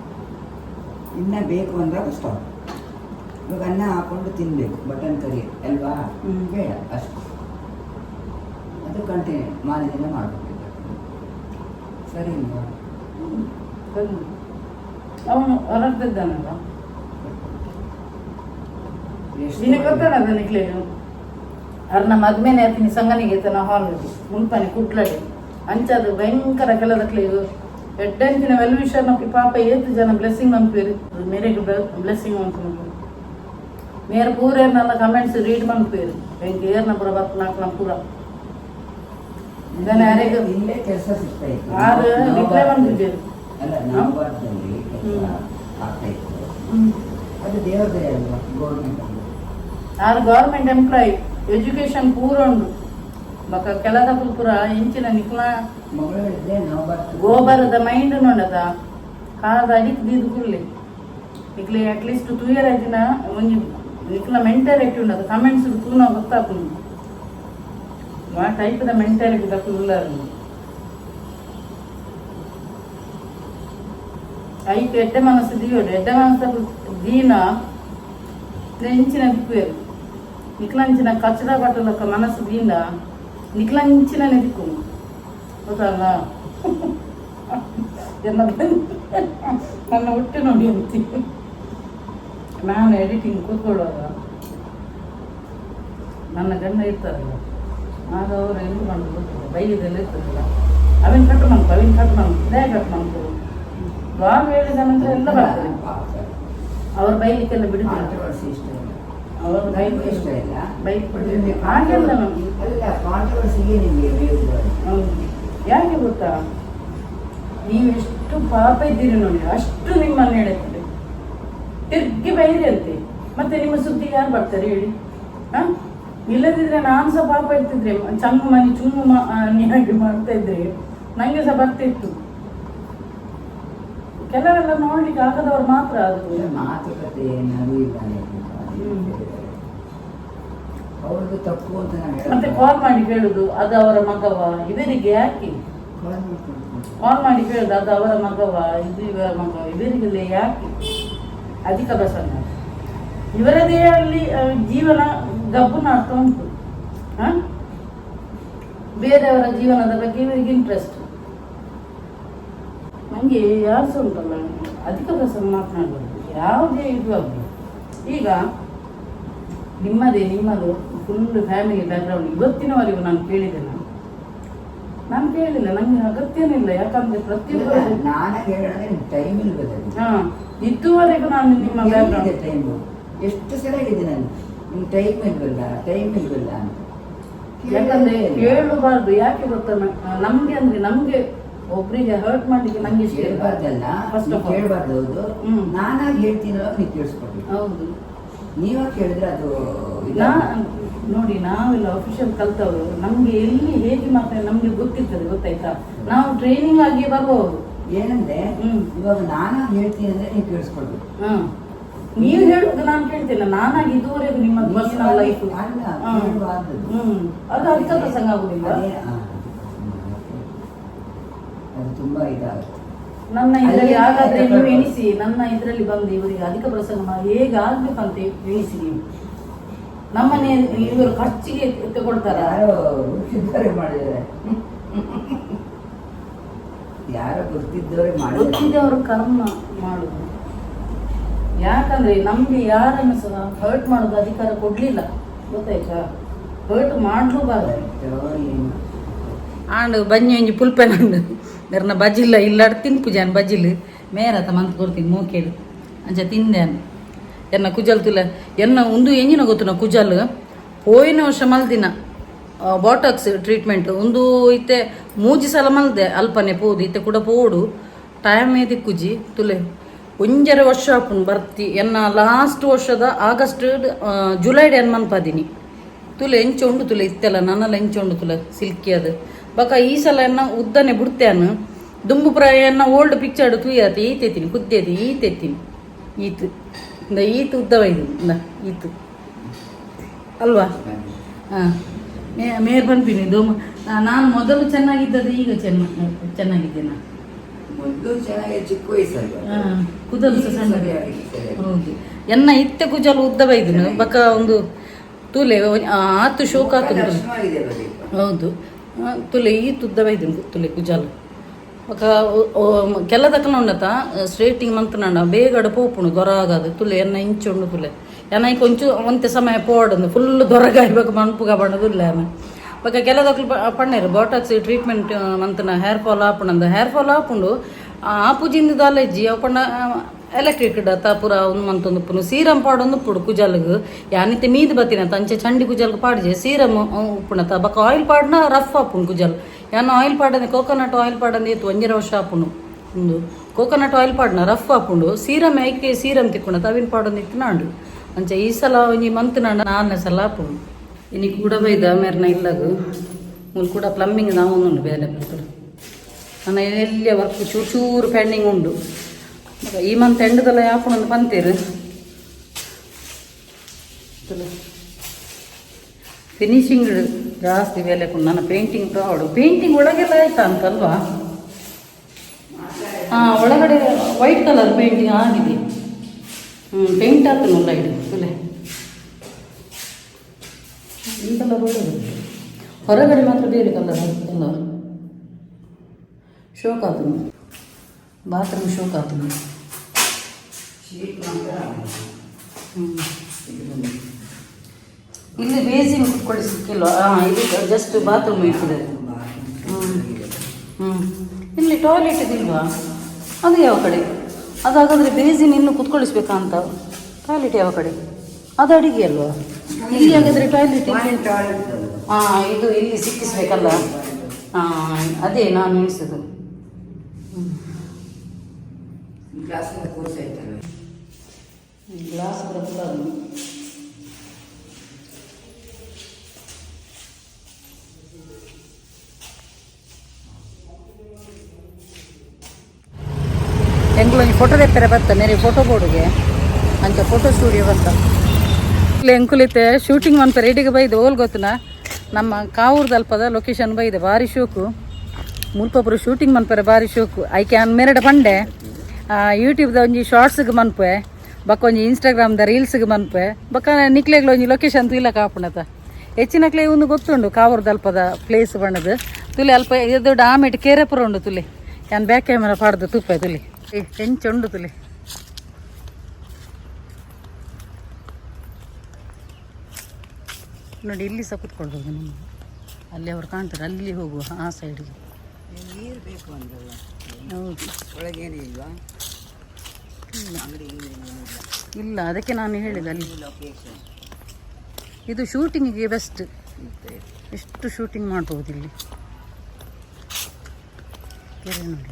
ಇನ್ನೂ ಬೇಕು ಅಂದಾಗ ಸ್ಟಾಪ್ ಇವಾಗ ಅನ್ನ ಹಾಕೊಂಡು ತಿನ್ನಬೇಕು ಬಟನ್ ಕರಿ ಅಲ್ವಾ ಬೇಡ ಅಷ್ಟು ಅದು ಕಂಟಿನ್ಯೂ ಮಾರನೇ ದಿನ ಮಾಡಬೇಕು ಸರಿ ಅಲ್ವಾ ಅವನು ಹೊರಗ್ತಿದ್ದಾನಲ್ಲ ನಿನಗೆ ಗೊತ್ತಾನದ ನಿಕ್ಲೇನು ಅವ್ರನ್ನ ಮದ್ಮೇನೆ ಆತೀನಿ ಸಂಗನಿಗೆ ತನ ಹಾಲ್ ಮುನ್ಪಾನೆ ಕುಟ್ಲಡಿ ಅಂಚದು ಭಯಂಕರ ಕೆಲದಕ್ಲೇವು ಎಡ್ಡಂತಿನ ವೆಲ್ವಿಷರ್ ನಮಗೆ ಪಾಪ ಏತು ಜನ ಬ್ಲೆಸ್ಸಿಂಗ್ ಅನ್ಪೇರಿ ಮೇರೆಗೆ ಬ್ಲೆಸ್ಸಿಂಗ್ ಅನ್ಕೊಂಡು ಮೇರೆ ಪೂರ ನನ್ನ ಕಮೆಂಟ್ಸ್ ರೀಡ್ ಮಾಡ್ಪೇರಿ ಹೆಂಗೆ ಏರ್ನ ಪುರ ಬರ್ತ ನಾಲ್ಕು ಪೂರ ಇದನ್ನ ಯಾರಿಗೆ ಇಲ್ಲೇ ಕೆಲಸ ಸಿಗ್ತಾ ಇತ್ತು ಆರು ರಿಪ್ಲೈ ಬಂದಿದ್ದೇವೆ ಅಲ್ಲ ನವಭಾರತದಲ್ಲಿ ಕೆಲಸ ಆಗ್ತಾ ಇತ್ತು ಅದು ದೇವರದೇ ಅಲ್ವಾ ಗೌರ್ಮೆಂಟ್ ಆರು ಗೌರ್ಮೆಂಟ್ ಎಂಪ್ಲಾಯಿ ಎಜುಕೇಶನ್ ಪೂರ ಉಂಡು ಬಕ್ಕ ಕೆಲದ ಪುರ ಇಂಚಿನ ನಿಕ್ಲ ಮಗಳಿದ್ದೆ ನವಭಾರತ ಗೋಬರದ ಮೈಂಡ್ ನೋಡದ ಕಾದ ಅಡಿಕ್ ದೀದು ಕುರ್ಲಿ ನಿಕ್ಲಿ ಅಟ್ಲೀಸ್ಟ್ 2 ಇಯರ್ ಆಯ್ತಿನ ಒಂಜಿ ನಿಕ್ಲ ಮೆಂಟಾಲಿಟಿ ಉಂಡದ ಕಮೆಂಟ್ಸ್ ತೂನ ಗೊತ್ತಾಪುಂಡು ಆ ಟೈಪದ ಮೆಂಟಾಲಿಟಿ ತಕ್ಕುಲ್ಲಾರು ಐಕ್ ಎಡ್ಡೆ ಮನಸ್ಸು ದಿಯೋಡು ಎಡ್ಡೆ ಮನಸ್ಸು ದೀನ ಇಂಚಿನ ದಿಕ್ಕುವೇರು ನಿಕ್ಲಂಚಿನ ಕಚಡ ಬಟ್ಟಲಕ್ಕ ಮನಸ್ಸು ದೀನ ನಿಕ್ಲಂಚಿನ ದಿಕ್ಕು ಗೊತ್ತಲ್ಲ ನನ್ನ ಹೊಟ್ಟೆ ನೋಡಿ ಅಂತಿ ನಾನು ಎಡಿಟಿಂಗ್ ಕೂತ್ಕೊಳ್ಳುವಾಗ ನನ್ನ ಗಂಡ ಇರ್ತಾರಲ್ಲ ಆಗ ಅವರು ಎಂಟು ಮಾಡಿ ಗೊತ್ತಿಲ್ಲ ಬೈದೆಲ್ಲ ಇರ್ತದಲ್ಲ ಅವಿನ ಕಟ್ಟು ಇದೇ ಕಟ್ಟು ಮಾಡ್ಬೋದು ಲಾಂಗ್ ಹೇಳಿದ ನಂತರ ಎಲ್ಲ ಬರ್ತದೆ ಅವ್ರ ಬೈಲಿಕ್ಕೆಲ್ಲ ಬಿಡುತ್ತಾರೆ ಅವರು ಬೈಕ್ ಇಷ್ಟ ಇಲ್ಲ ಬೈಕ್ ಹಾಗೆಲ್ಲ ನಮಗೆ ಅಲ್ಲ ಕಾಂಟ್ರವರ್ಸಿಗೆ ನಿಮಗೆ ಯಾಕೆ ಗೊತ್ತಾ ನೀವು ಎಷ್ಟು ಪಾಪ ಇದ್ದೀರಿ ನೋಡಿ ಅಷ್ಟು ನಿಮ್ಮನ್ನು ಹೇಳುತ್ತದೆ ತಿರ್ಗಿ ಬೈರಿ ಅಂತೆ ಮತ್ತೆ ನಿಮ್ಮ ಸುದ್ದಿಗೆ ಯಾರು ಬರ್ತಾರೆ ಹೇಳಿ ಇಲ್ಲದಿದ್ರೆ ನಾನು ಸಹ ಪಾಪ ಇರ್ತಿದ್ರೆ ಚಂಗು ಮನೆ ಚುಂಗು ನೀರಾಗಿ ಮಾಡ್ತಾ ಇದ್ರೆ ನಂಗೆ ಸಹ ಬರ್ತಿತ್ತು ಕೆಲವೆಲ್ಲ ನೋಡ್ಲಿಕ್ಕೆ ಆಗದವ್ರು ಮಾತ್ರ ಅದು ಮಾತುಕತೆ ನಡು ಇಲ್ಲ ಅವ್ರದ್ದು ತಪ್ಪು ಅಂತ ಮತ್ತೆ ಕಾಲ್ ಮಾಡಿ ಕೇಳುದು ಅದು ಅವರ ಮಗವ ಇವರಿಗೆ ಯಾಕೆ ಕಾಲ್ ಮಾಡಿ ಕೇಳಿದ ಅದು ಅವರ ಮಗವ ಇದು ಇವರ ಮಗವ ಇವರಿಗೆಲ್ಲ ಯಾಕೆ ಅಧಿಕ ಪ್ರಸನ್ನ ಇವರದೇ ಅಲ್ಲಿ ಜೀವನ ಗಬ್ಬು ನಾಡ್ತಾ ಉಂಟು. ಬೇರೆಯವರ ಜೀವನದ ಬಗ್ಗೆ ಇವರಿಗೆ ಇಂಟ್ರೆಸ್ಟ್. ನನಗೆ ಯಾರು ಸಹ ಉಂಟಲ್ಲ ಅಧಿಕ ಪ್ರಸನ್ನ ಮಾತನಾಡಬಾರ್ದು, ಯಾವುದೇ ಇದು ಆಗಲಿ. ಈಗ ನಿಮ್ಮದು ಫುಲ್ ಫ್ಯಾಮಿಲಿ ಬ್ಯಾಕ್ಗ್ರೌಂಡ್ ಇವತ್ತಿನವರೆಗೂ ನಾನು ಕೇಳಿದೆ. ನಾನು ಕೇಳಿಲ್ಲ, ನಂಗೆ ಅಗತ್ಯನೇ ಇಲ್ಲ. ಯಾಕಂದ್ರೆ ಪ್ರತಿಯೊಬ್ಬರು ಇದುವರೆಗೂ ನಾನು ನಿಮ್ಮ ಬ್ಯಾಕ್ಗ್ರೌಂಡ್ ಟೈಮ್ ಎಷ್ಟು ಸಲ ಹೇಳಿದೆ ನಾನು, ನಿಮ್ಗೆ ಟೈಮ್ ಇಲ್ವಲ್ಲ ಅಂತ. ಯಾಕಂದ್ರೆ ಕೇಳಬಾರ್ದು. ಯಾಕೆ ಗೊತ್ತಾ, ನಮ್ಗೆ ಒಬ್ರಿಗೆ ಹರ್ಟ್ ಮಾಡ್ಲಿಕ್ಕೆ ನಂಗೆ ಇಷ್ಟ ಕೇಳಬಾರ್ದಲ್ಲ, ಕೇಳಬಾರ್ದು. ಹೌದು, ನಾನಾಗಿ ಹೇಳ್ತೀನೋ ನೀವು ಕೇಳಿಸ್ಕೊಡ್ಬೇಕು. ಹೌದು, ನೀವಾಗ ಕೇಳಿದ್ರೆ ಅದು ನೋಡಿ, ನಾವೆಲ್ಲ ಅಫಿಷಿಯಲ್ ಕಲ್ತವರು, ನಮ್ಗೆ ಎಲ್ಲಿ ಹೇಗೆ ಮಾತಾಡಿ ನಮ್ಗೆ ಗೊತ್ತಿರ್ತದೆ, ಗೊತ್ತಾಯ್ತಾ? ನಾವು ಟ್ರೈನಿಂಗ್ ಆಗಿ ಬರುವವರು. ಏನಂದ್ರೆ ಇವಾಗ ನಾನಾಗಿ ಹೇಳ್ತೀನಿ ಅಂದ್ರೆ ನೀವು ಕೇಳಿಸ್ಕೊಡ್ಬೇಕು. ನೀವು ಹೇಳುದು ನಾನು ಕೇಳ್ತಿಲ್ಲ. ನಾನಾಗಿ ಇದುವರೆಗೂ ನಿಮ್ಮ ಪರ್ಸನಲ್ ಲೈಫ್ ಅದು ಅಧಿಕ ಪ್ರಸಂಗ ಆಗುದಿಲ್ಲ. ಅದು ತುಂಬಾ ಇದಾಗುತ್ತೆ. ನನ್ನ ಇದರಲ್ಲಿ ಹಾಗಾದ್ರೆ ನೀವು ಎಣಿಸಿ, ನನ್ನ ಇದರಲ್ಲಿ ಬಂದು ಇವರಿಗೆ ಅಧಿಕ ಪ್ರಸಂಗ ಹೇಗೆ ಆಗ್ಬೇಕಂತ ಎಣಿಸಿ ನೀವು. ನಮ್ಮನೆ ಇವರು ಖರ್ಚಿಗೆ ತಗೊಳ್ತಾರೆ. ಯಾರೋ ಗೊತ್ತಿದ್ದವರು ಕರ್ಮ ಮಾಡುದು. ಯಾಕಂದ್ರೆ ನಮ್ಗೆ ಯಾರನ್ನು ಸಹ ಹರ್ಟ್ ಮಾಡೋದು ಅಧಿಕಾರ ಕೊಡ್ಲಿಲ್ಲ, ಗೊತ್ತಾಯ್ತಾ? ಹರ್ಟ್ ಮಾಡ್ಲೂಬಾರ್ದು. ಆಂಡ್ ಬಂಜಿ ಒಂಜಿ ಪುಲ್ಪೆನಂಡು ಮೇರನ ಬಜಿಲ್ಲ ಇಲ್ಲಾಡ್ ತಿನ್ಪುಜಾನ್ ಬಜಿಲ್ ಮೇರತ ಮಂತ್ ಕೊಡ್ತೀನಿ ಮೂಕೇಳು ಅಂಚ ತಿಂದ್ಯಾನು ಎನ್ನ ಕುಜಲ್ ತುಲ ಎನ್ನ ಒಂದು ಎಂಜಿನ ಗೊತ್ತುನ ಕುಜಲ್ ಪೋಯಿನ ವರ್ಷ ಮಲ್ದಿನ ಬಾಟಾಕ್ಸ್ ಟ್ರೀಟ್ಮೆಂಟ್ ಒಂದು ಇತ್ತೆ ಮೂಜಿ ಸಲ ಮಲ್ದೆ ಅಲ್ಪನೆ ಪೋದು ಇತ್ತೆ ಕೂಡ ಪೋಡು ಟೈಮ್ ಏದಿ ಕುಜಿ ತುಲೆ ಒಂಜರ ವರ್ಷ ಆಪುನ್ ಬರ್ತಿ ಎನ್ನ ಲಾಸ್ಟ್ ವರ್ಷದ ಆಗಸ್ಟ್ ಜುಲೈಡ್ ಎನ್ ಮನ್ಪದಿನಿ ತುಲೆ ಎಂಚೊಂಡು ತುಲೆ ಇತ್ತೆಲ್ಲ ನನ್ನೆಲ್ಲ ಎಂಚೊಂಡು ತುಲೆ ಸಿಲ್ಕಿ ಅದು ಬಕ ಈ ಸಲ ಎನ್ನ ಉದ್ದನೆ ಬಿಡ್ತೇನು ದುಂಬು ಪ್ರಾಯ ಎನ್ನ ಓಲ್ಡ್ ಪಿಕ್ಚರ್ಡ್ ತುಯ್ಯಾತಿ ಈತೆತ್ತೀನಿ ಕುದ್ದೇದಿ ಈತೆತ್ತೀನಿ ಈತು ಇಂದ ಈತು ಉದ್ದವೈದು ಇಂದ ಈತು ಅಲ್ವಾ? ಹಾಂ, ಮೇರ್ ಬಂದ್ಬಿನಿ ದೋಮ. ನಾನು ಮೊದಲು ಚೆನ್ನಾಗಿದ್ದದ್ದು ಈಗ ಚೆನ್ನಾಗಿದ್ದೇನಾ? ಚಿಕ್ಕ ವಯಸ್ಸಲ್ಲಿ ಕುದಲು ಸಹ ಸಣ್ಣ. ಹೌದು, ಎನ್ನ ಇತ್ತೆ ಕುಜಲು ಉದ್ದವೈದು ಬಕ ಒಂದು ತುಲೆ ಆತು ಶೋಕಾತು. ಹೌದು, ತುಲೆ ಈ ತುದ್ದವೈದು ತುಲೆ ಕುಜಾಲು ఒక ಕೆಲ ತಕ್ಕನ ఉండత ಸ್ಟ್ರೇಟಿಂಗ್ ಮಂತನಣ್ಣ ಬೇಗಡ ಪೋಪುಣು ದೊರಗದು ತುಲೆ ಎನ್ನ ಇಂಚುಂಡು ತುಲೆ ಎನ್ನ ಕೊಂಚು ಒಂತೆ ಸಮಯ ಪೋಡಂದು ಫುಲ್ ದೊರಗಾಯ್ಬೇಕು ಮನ್ಪುಗ ಬಣ್ಣದಿಲ್ಲ ಆమె ఒక ಕೆಲ ತಕ್ಕಲು ಪಣ್ಣೇರು ಬಾಟಾಕ್ಸ್ ಟ್ರೀಟ್ಮೆಂಟ್ ಮಂತನ ಹೇರ್ ಫಾಲ್ ಆಪುಂಡು ಹೇರ್ ಫಾಲ್ ಆಪುಂಡು ಆಪುಜಿಂದ ದಾಲೆಜ್ಜಿ ಅವು ಪಣ್ಣ ಎಲೆಕ್ಟ್ರಿಕ್ ಡತ ಪೂರ ಒಂದು ಮಂತೊಂದು ಪುನು ಸೀರಮ್ ಪಾಡೊಂದು ಉಪ್ಪುಡು ಕುಜಲ್ಗೆ ಯಾನಿತ್ತೆ ಮೀದು ಬತ್ತಿನ ತಂಚೆ ಚಂಡಿ ಕುಜಲ್ಗೆ ಪಾಡ್ಜೆ ಸೀರಮ್ ಉಪ್ಪುಣತ ಬಕ್ಕ ಆಯಿಲ್ ಪಾಡ್ನ ರಫ್ ಆಪುಂಡು ಕುಜಲ್ ಯಾನು ಆಯಿಲ್ ಪಾಡಂದೆ ಕೋಕೋನಟ್ ಆಯಿಲ್ ಪಾಡಂದು ಏತು ಒಂಜರ ವರ್ಷ ಆಪುಂಡು ಒಂದು ಕೋಕೋನಟ್ ಆಯಿಲ್ ಪಾಡ್ನ ರಫ್ ಆಪುಂಡು ಸೀರಮ್ ಐಕೆ ಸೀರಮ್ ತಿಕ್ಕುಂಡು ಅವಿನ ಪಾಡೊಂದು ಇತ್ತು ನಾಂಡು ಅಂಚೆ ಈ ಸಲ ಒಂಜಿ ಮಂತ್ ನಾಂಡ 4ನೇ ಸಲ ಆಪುಂಡು ಇನ್ನು ಕೂಡ ಬೈದ ಮೇರ್ನ ಇಲ್ಲಗು ಮುಲ್ ಕೂಡ ಪ್ಲಂಬಿಂಗ್ ನಾವು ಉಂಡು ಬೇರೆ ಬರ್ತಾರೆ ನನ್ನ ಎಲ್ಲಿಯ ವರ್ಕ್ ಚೂರು ಚೂರು ಪೆಂಡಿಂಗ್ ಉಂಡು ಈ ಮಂತ್ ಎಂಡದಲ್ಲ ಯಾಪುಣಂದು ಪಂತೇರು ಫಿನಿಶಿಂಗ್ ಜಾಸ್ತಿ ಬೆಲೆ ಕೊಡು ನನ್ನ ಪೇಂಟಿಂಗ್ ಪ್ರಾಡು ಪೇಂಟಿಂಗ್ ಒಳಗೆಲ್ಲ ಆಯ್ತಾ ಅಂತಲ್ವಾ? ಹಾಂ, ಒಳಗಡೆ ವೈಟ್ ಕಲರ್ ಪೇಂಟಿಂಗ್ ಆಗಿದೆ. ಪೇಂಟ್ ಆಗ್ತದೆ ಲೈಟ್ ಅಲ್ಲೇ ಈ ಕಲರ್ ಒಳ್ಳೆಯದು, ಹೊರಗಡೆ ಮಾತ್ರ ಬೇರೆ ಕಲರ್ ಎಲ್ಲ ಶೋಕ್ ಆಗ್ತದೆ. ಬಾತ್ರೂಮ್ ಶೋಕ್ ಆಗ್ತದೆ. ಇಲ್ಲಿ ಬೇಸಿನ್ ಕುತ್ಕೊಳ್ಳಿ ಸಿಕ್ಕಿಲ್ವ? ಇದು ಜಸ್ಟ್ ಬಾತ್ರೂಮ್ ಇಟ್ಟಿದೆ. ಇಲ್ಲಿ ಟಾಯ್ಲೆಟ್ ಇದಿಲ್ವಾ? ಅದು ಯಾವ ಕಡೆ? ಅದು ಹಾಗಾದರೆ ಬೇಸಿನ್ ಇನ್ನು ಕುತ್ಕೊಳಿಸ್ಬೇಕಾ ಅಂತ? ಟಾಯ್ಲೆಟ್ ಯಾವ ಕಡೆ? ಅದು ಅಡಿಗೆ ಅಲ್ವಾ? ಇಲ್ಲಿ ಹಾಗಾದರೆ ಟಾಯ್ಲೆಟ್ ಇದು ಇಲ್ಲಿ ಸಿಕ್ಕಿಸ್ಬೇಕಲ್ಲ? ಅದೇ ನಾನು ಎಣಿಸೋದು. ಗ್ಲಾಸ್ ಬರ್ತದೆ. ಎಂಕುಲೊಂದು ಫೋಟೋ ತೆಪ್ಪರೆ ಬರ್ತಾ ಮೇರೆ ಫೋಟೋ ಬೋರ್ಡ್ಗೆ ಅಂತ ಫೋಟೋ ಸ್ಟುಡಿಯೋ ಬರ್ತಾ ಇಲ್ಲಿ ಎಂಕುಲಿತ್ತೆ ಶೂಟಿಂಗ್ ಮನ್ಪೆ ರೆಡಿಗೆ ಬೈದು ಓಲ್ ಗೊತ್ತುನ ನಮ್ಮ ಕಾವೂರ್ದು ಅಲ್ಪದ ಲೊಕೇಶನ್ ಬೈದೆ ಭಾರಿ ಶೋಕು ಮುಲ್ಪೊಬ್ಬರು ಶೂಟಿಂಗ್ ಮನ್ಪರೆ ಭಾರಿ ಶೋಕು ಐಕೆ ಅನ್ ಮೇರಡ ಪಂಡೆ ಯೂಟ್ಯೂಬ್ದ ಒಂಜಿ ಶಾರ್ಟ್ಸ್ಗೆ ಮನ್ಪೆ ಬಕ್ಕ ಒಂಜಿ ಇನ್ಸ್ಟಾಗ್ರಾಮ್ದ ರೀಲ್ಸ್ಗೆ ಮನ್ಪೆ ಬಕ್ಕ ನಿಕ್ಲೆಗ್ಲ ಒಂಜಿ ಲೊಕೇಶನ್ ತುಯಿಲ ಕಾಪುಣತ ಹೆಚ್ಚಿನಕ್ಲೆ ಒಂದು ಗೊತ್ತುಂಡು ಕಾವೂರ್ದ ಅಲ್ಪದ ಪ್ಲೇಸ್ ಬಣ್ಣದು ತುಲೆ ಅಲ್ಪ ದೊಡ್ಡ ಆಮೇಟ್ ಕೇರೆಪುರ ಉಂಡು ತುಲೆ ಯಾನ್ ಬ್ಯಾಕ್ ಕ್ಯಾಮೆರಾ ಪಾಡ್ದು ತುಪ್ಪೆ ತುಲೆ ಹೆಂಚ ಉಂಡು ತುಲೆ ನೋಡಿ ಇಲ್ಲಿ ಸಹ ಕುತ್ಕೊಳ್ಬೋದು ನಮ್ಮ ಅಲ್ಲಿ ಅವ್ರು ಕಾಣ್ತಾರೆ ಅಲ್ಲಿ ಹೋಗುವ ಆ ಸೈಡಿಗೆ ನೀರು ಬೇಕು ಅಂದ್ರಲ್ಲ ಹೌದು ಒಳಗೇನು ಇಲ್ವಾ ಇಲ್ಲ ಅದಕ್ಕೆ ನಾನು ಹೇಳಿದೆ ಅಲ್ಲಿ ಲೊಕೇಶನ್ ಇದು ಶೂಟಿಂಗಿಗೆ ಬೆಸ್ಟ್ ಎಷ್ಟು ಶೂಟಿಂಗ್ ಮಾಡ್ಬೋದು ಇಲ್ಲಿ ಕೆರೆ ನೋಡಿ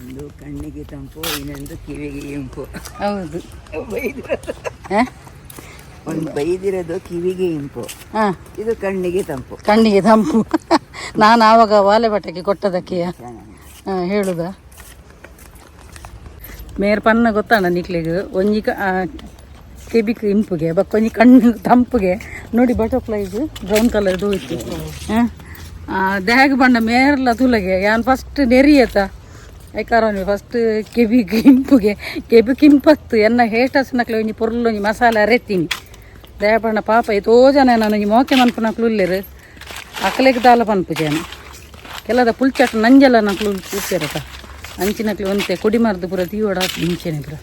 ಒಂದು ಕಣ್ಣಿಗೆ ತಂಪು ಇನ್ನೊಂದು ಕಿವಿಗೆ ಇಂಪು ಹೌದು ಬೈದಿರೋದು ಹಾಂ ಒಂದು ಬೈದಿರೋದು ಕಿವಿಗೆ ಇಂಪು ಹಾಂ ಇದು ಕಣ್ಣಿಗೆ ತಂಪು ಕಣ್ಣಿಗೆ ತಂಪು ನಾನು ಆವಾಗ ವಾಲೆ ಬಟ್ಟೆಗೆ ಕೊಟ್ಟದಕ್ಕೆ ಹೇಳುದ ಮೇರ್ ಪನ್ನ ಗೊತ್ತಾಣ ನಿಕ್ಲಿಗೆ ಒಂಜಿ ಕೆಬಿಕ್ ಇಂಪುಗೆ ಬಕ್ಕೊಂಜಿ ಕಣ್ಣು ತಂಪುಗೆ ನೋಡಿ ಬಟರ್ಫ್ಲೈದು ಬ್ರೌನ್ ಕಲರ್ದು ಹೋಯ್ತು ದ್ಯಾಗ್ ಬಣ್ಣ ಮೇರ್ಲ ತುಲಗೆ ಯಾನ್ ಫಸ್ಟ್ ನೆರಿಯತ ಐಕಾರೋನಿ ಫಸ್ಟ್ ಕೆಬಿಕ್ ಇಂಪುಗೆ ಕೆಬಿಕ್ ಇಂಪತ್ತು ಎನ್ನ ಹೇಟಸ್ ನಕ್ಲೆ ಒಂಜಿ ಪೊರ್ಲು ಒಂಜಿ ಮಸಾಲ ಅರೆತೀನಿ ದಯ ಬಣ್ಣ ಪಾಪ ಎಷ್ಟೋ ಜನ ನಾನು ಒಂಜಿ ಮೋಕೆ ಮನ್ಪು ನಕ್ಲು ಉಲ್ಲೇರು ಅಕಲೆಗೆ ದಾಲ ಪನ್ಪು ಜನ ಕೆಲದ ಪುಲ್ಚಟ್ ನಂಜೆಲ್ಲ ನಕ್ಲು ಉಲ್ಸಿರತ ಅಂಚಿನಕ್ಲೆ ಒಂತೆ ಕುಡಿ ಮರದು ಪೂರ ತೀವಡ ಮುಂಚೆನೆ ಪೂರ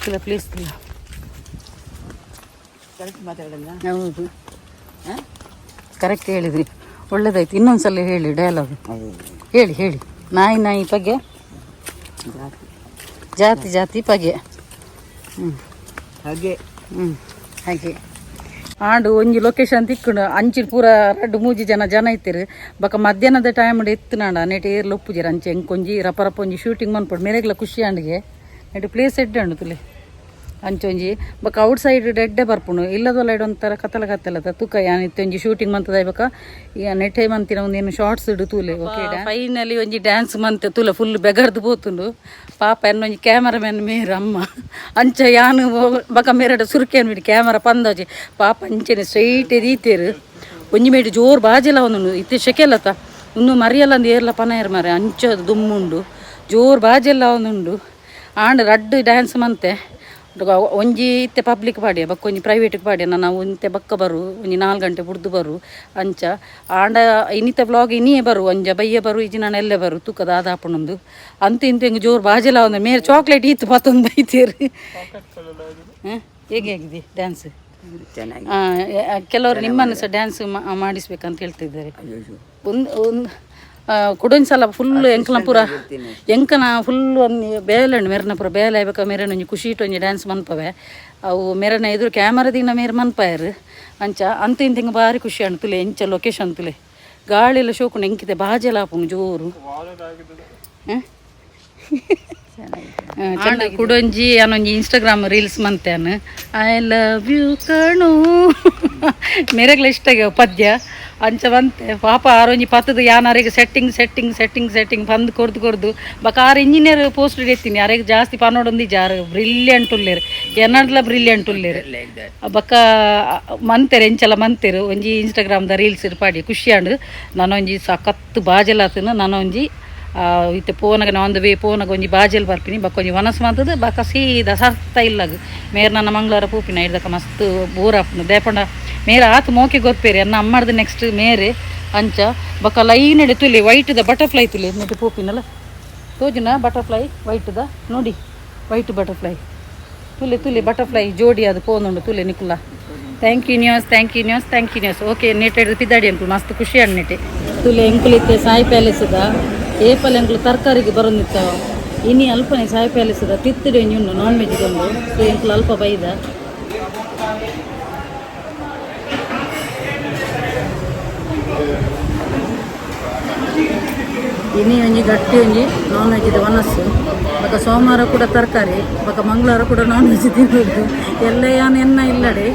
ಕೆಲ ಪ್ಲೇಸ್ ಇಲ್ಲ ಕರೆಕ್ಟ್ ಮಾತಾಡಲ್ಲ ಹೌದು ಕರೆಕ್ಟ್ ಹೇಳಿದ್ರಿ ಒಳ್ಳೇದಾಯ್ತು ಇನ್ನೊಂದ್ಸಲ ಹೇಳಿ ಡೈಲಾಗ್ ಹೇಳಿ ಹೇಳಿ ನಾಯಿ ನಾಯಿ ಪಗೆ ಜಾತಿ ಜಾತಿ ಪಗೆ ಹಾಗೆ ಹಾಗೆ ಆಂಡು ಒಂಜಿ ಲೊಕೇಶನ್ ತಿಕ್ಕುಂಡು ಅಂಚಿನ ಪೂರ 2-3 ಜನ ಇತ್ತೀರಿ ಬಕ್ಕ ಮಧ್ಯಾಹ್ನದ ಟೈಮ್ ಎತ್ತು ನಾಡ ನೆಟ್ ಏರ್ಲ ಒಪ್ಪುಜೇರು ಅಂಚೆ ಎಂಕೊಂಜಿ ರಪ ಒಂಜಿ ಶೂಟಿಂಗ್ ಮನ್ಪಡು ಮೇರೆಗ್ಲ ಖುಷಿ ಅಂಡಿಗೆ ನೆಟ್ ಪ್ಲೇಸ್ ಎಡ್ಡಂಡು ತುಲೆ ಅಂಚೊಂಜಿ ಬಕ್ಕ ಔಟ್ ಸೈಡ್ ಡೆಡ್ಡೆ ಬರ್ಪುಂಡು ಇಲ್ಲದಲ್ಲ ಒಂಥರ ಕತ್ತಲ ತುಕ ಯಾನಿತ್ತು ಒಂಜಿ ಶೂಟಿಂಗ್ ಮಂತದ ಬಕ್ಕ ಈಗ ನೆಟ್ಟೆ ಮಂತಿನ ಒಂದೇನು ಶಾರ್ಟ್ಸ್ ಇಡು ತೂಲೆ ಓಕೆ ಫೈನಲಿ ಒಂಜಿ ಡ್ಯಾನ್ಸ್ ಮಂತೆ ತುಲೆ ಫುಲ್ ಬೆಗರ್ದು పోతుండు ಪಾಪ ಎನ್ನೊಂಜಿ ಕ್ಯಾಮರಾಮನ್ ಮೇರು ಅಮ್ಮ ಅಂಚ ಯಾನು ಬಕ ಮೇರಡ ಸುರ್ಕೇನು ಬಿಡಿ ಕ್ಯಾಮರಾ ಪಂದೋಜಿ ಪಾಪ ಅಂಚೆನೆ ಸ್ಟ್ರೈಟ್ ಎದೀತೇರು ಒಂಜಿ ಮೇಡು ಜೋರು ಬಾಜಿಲ್ಲ ಅವನು ಇತ್ತೆ ಶೆಕೆಲ್ಲತ್ತ ಇನ್ನು ಮರಿಯಲ್ಲ ಅಂದು ಏರ್ಲ ಪನ ಮರೆ ಅಂಚದು ದುಮ್ಮುಂಡು ಜೋರು ಬಾಜೆಲ್ಲ ಅವನುಂಡು ಆಂಡ್ ರಡ್ಡು ಡ್ಯಾನ್ಸ್ ಮಂತೆ ಒಂಜಿ ಇತ್ತೆ ಪಬ್ಲಿಕ್ ಪಾಡ್ಯ ಬಕ್ಕ ಒಂಜಿ ಪ್ರೈವೇಟಿಗೆ ಪಾಡ್ಯ ನಾವು ಇಂತೆ ಬಕ್ಕ ಬರು ಒಂಜಿ 4 ಗಂಟೆ ಬುಡ್ದು ಬರು ಅಂಚ ಆಂಡ ಇನ್ನಿತ ವ್ಲಾಗ್ ಇನ್ನಿಯೇ ಬರು ಒಂಜ ಬಯ್ಯ ಬರು ಇಜಿ ನಾನು ಎಲ್ಲೇ ಬರು ತೂಕದ ಆದಾಪಣಂದು ಅಂತ ಇಂತ ಹಿಂಗೆ ಜೋರು ಬಾಜೆಲ್ಲ ಒಂದು ಮೇರೆ ಚಾಕ್ಲೇಟ್ ಈತು ಮತ್ತೊಂದು ಬೈತೀರಿ ಹೇಗೆ ಆಗಿದೆ ಡ್ಯಾನ್ಸ್ ಚೆನ್ನಾಗಿ ಕೆಲವರು ನಿಮ್ಮನ್ನು ಸಹ ಡ್ಯಾನ್ಸ್ ಮಾಡಿಸ್ಬೇಕಂತ ಹೇಳ್ತಿದ್ದಾರೆ ಒಂದು ಕುಡೊಂದು ಸಲ ಫುಲ್ ಎಂಕಲ್ನ ಪೂರ ಎಂಕನ ಫುಲ್ ಒಂದು ಬೇಲೆಂಡು ಮೆರನ ಪೂರ ಬೇಲೆ ಆಯ್ಬೇಕ ಮೆರನ ಒಂಜಿ ಖುಷಿ ಇಟ್ಟು ಒಂಜಿ ಡ್ಯಾನ್ಸ್ ಮನ್ಪವೆ ಅವು ಮೆರನ ಎದುರು ಕ್ಯಾಮರಾದಿಂದ ಮೇರೆ ಮನ್ಪಾಯರು ಅಂಚ ಅಂತ ಇಂತ ಹಿಂಗೆ ಭಾರಿ ಖುಷಿ ಅಣ್ಣ ತುಲೆ ಎಂಚ ಲೊಕೇಶನ್ ತುಲೆ ಗಾಳಿ ಎಲ್ಲ ಶೋಕುಂಡು ಎಂಕಿತೆ ಬಾಜೆಲ್ಲ ಹಾಪುಂಡು ಜೋರು ಚೆಂದ ಕುಡೊಂಜಿ ಯಾನೊಂಜಿ ಇನ್ಸ್ಟಾಗ್ರಾಮ್ ರೀಲ್ಸ್ ಮಂತ್ಯಾನು ಐ ಲವ್ ಯು ಕಣು ಮೇರೆಗ್ಲ ಇಷ್ಟ ಆಗ್ಯಾವ ಪದ್ಯ ಅಂಚ ಬಂತೆ ಪಾಪ ಆರೊಂಜಿ ಪತ್ತದ ಯಾನಾರಿಗೆ ಸೆಟ್ಟಿಂಗ್ ಬಂದು ಕೊರ್ದು ಬಕ ಆರು ಇಂಜಿನಿಯರ್ ಪೋಸ್ಟ್ ಎತ್ತೀನಿ ಯಾರಿಗೆ ಜಾಸ್ತಿ ಪನ್ನೋಡೊಂದು ಜಾರು ಬ್ರಿಲಿಯಂಟ್ ಉಲ್ಲೇರು ಎನ್ನಡ್ಲ ಬ್ರಿಲಿಯಂಟ್ ಉಲ್ಲೇರು ಬಕ್ಕ ಮಂತೆರು ಎಂಚೆಲ್ಲ ಮಂತೆರು ಒಂಜಿ ಇನ್ಸ್ಟಾಗ್ರಾಮ್ದ ರೀಲ್ಸ್ ಪಾಡಿ ಖುಷಿಯಾಂಡು ನಾನೊಂಜಿ ಸಖತ್ತು ಬಾಜೆಲಾತನು ನಾನೊಂಜಿ ಇತ್ತೆ ಪೋನಗ ಒಂದು ವೇ ಪೋನಗ ಒಂಜಿ ಬಾಜೆಲ್ ಬರ್ಪಿನಿ ಬಕ್ಕ ಒಂಜಿ ವನಸ್ ಮಂತದ ಬಕ್ಕ ಸೀದ ಸರ್ತ ಇಲ್ಲಗ ಮೇರ್ ನನ್ನ ಮಂಗಳವಾರ ಪೂಪಿನ ಹಿಡ್ದಕ್ಕ ಮಸ್ತ್ ಬೋರ್ ಆಪುಂಡು ದೇಪಂಡ ಮೇರೆ ಆತು ಮೋಕೆ ಗೊತ್ತೇರಿ ಅನ್ನ ಅಮ್ಮಡ್ದು ನೆಕ್ಸ್ಟ್ ಮೇರೆ ಅಂಚ ಬಕ್ಕ ಲೈನ್ ಹಿಡಿ ತುಲಿ ವೈಟ್ದ ಬಟರ್ಫ್ಲೈ ತುಲಿ ನೆಟ್ಟು ಪೂಪಿನಲ್ಲ ತೋಜಿನ ಬಟರ್ಫ್ಲೈ ವೈಟ್ದ ನೋಡಿ ವೈಟ್ ಬಟರ್ಫ್ಲೈ ತುಲಿ ಬಟರ್ಫ್ಲೈ ಜೋಡಿ ಅದು ಪೋನುಂಡು ತುಲಿ ನಿಕುಲ thank you news okay net ಹಿಡಿದು ಪಿದ್ದಾಡಿ ಅಂಕುಲು ಮಸ್ತ್ ಖುಷಿ ಅಣ್ಣ ನೆಟ್ಟೆ ತುಲಿ ಎಂಕುಲಿತ್ತೆ ಸಾಯಿ ಪ್ಯಾಲೇಸ್ದ ಏಪಲ್ ಎಂಕ್ಲು ತರಕಾರಿಗೆ ಬರೋದಿತ್ತಾವ ಇನಿ ಅಲ್ಪನೆ ಸಾಯಿ ಪ್ಯಾಲೇಸ್ದ ತಿತ್ತಿಡಿ ಒಂಜಿ ಉಂಡು ನಾನ್ ವೆಜ್ಗೊಂಡು ಸೊ ಎಂಕ್ಲು ಅಲ್ಪ ಬೈದ ಇನಿ ಒಂಜಿ ಗಟ್ಟಿ ಒಂಜಿ ನಾನ್ ವೆಜ್ದ ವನಸ್ಸು ಬಕ ಸೋಮವಾರ ಕೂಡ ತರಕಾರಿ ಬಕ ಮಂಗಳವಾರ ಕೂಡ ನಾನ್ ವೆಜ್ ತಿನ್ನೋದು ಎಲ್ಲ ಯಾನು ಎನ್ನ ಇಲ್ಲಡೆ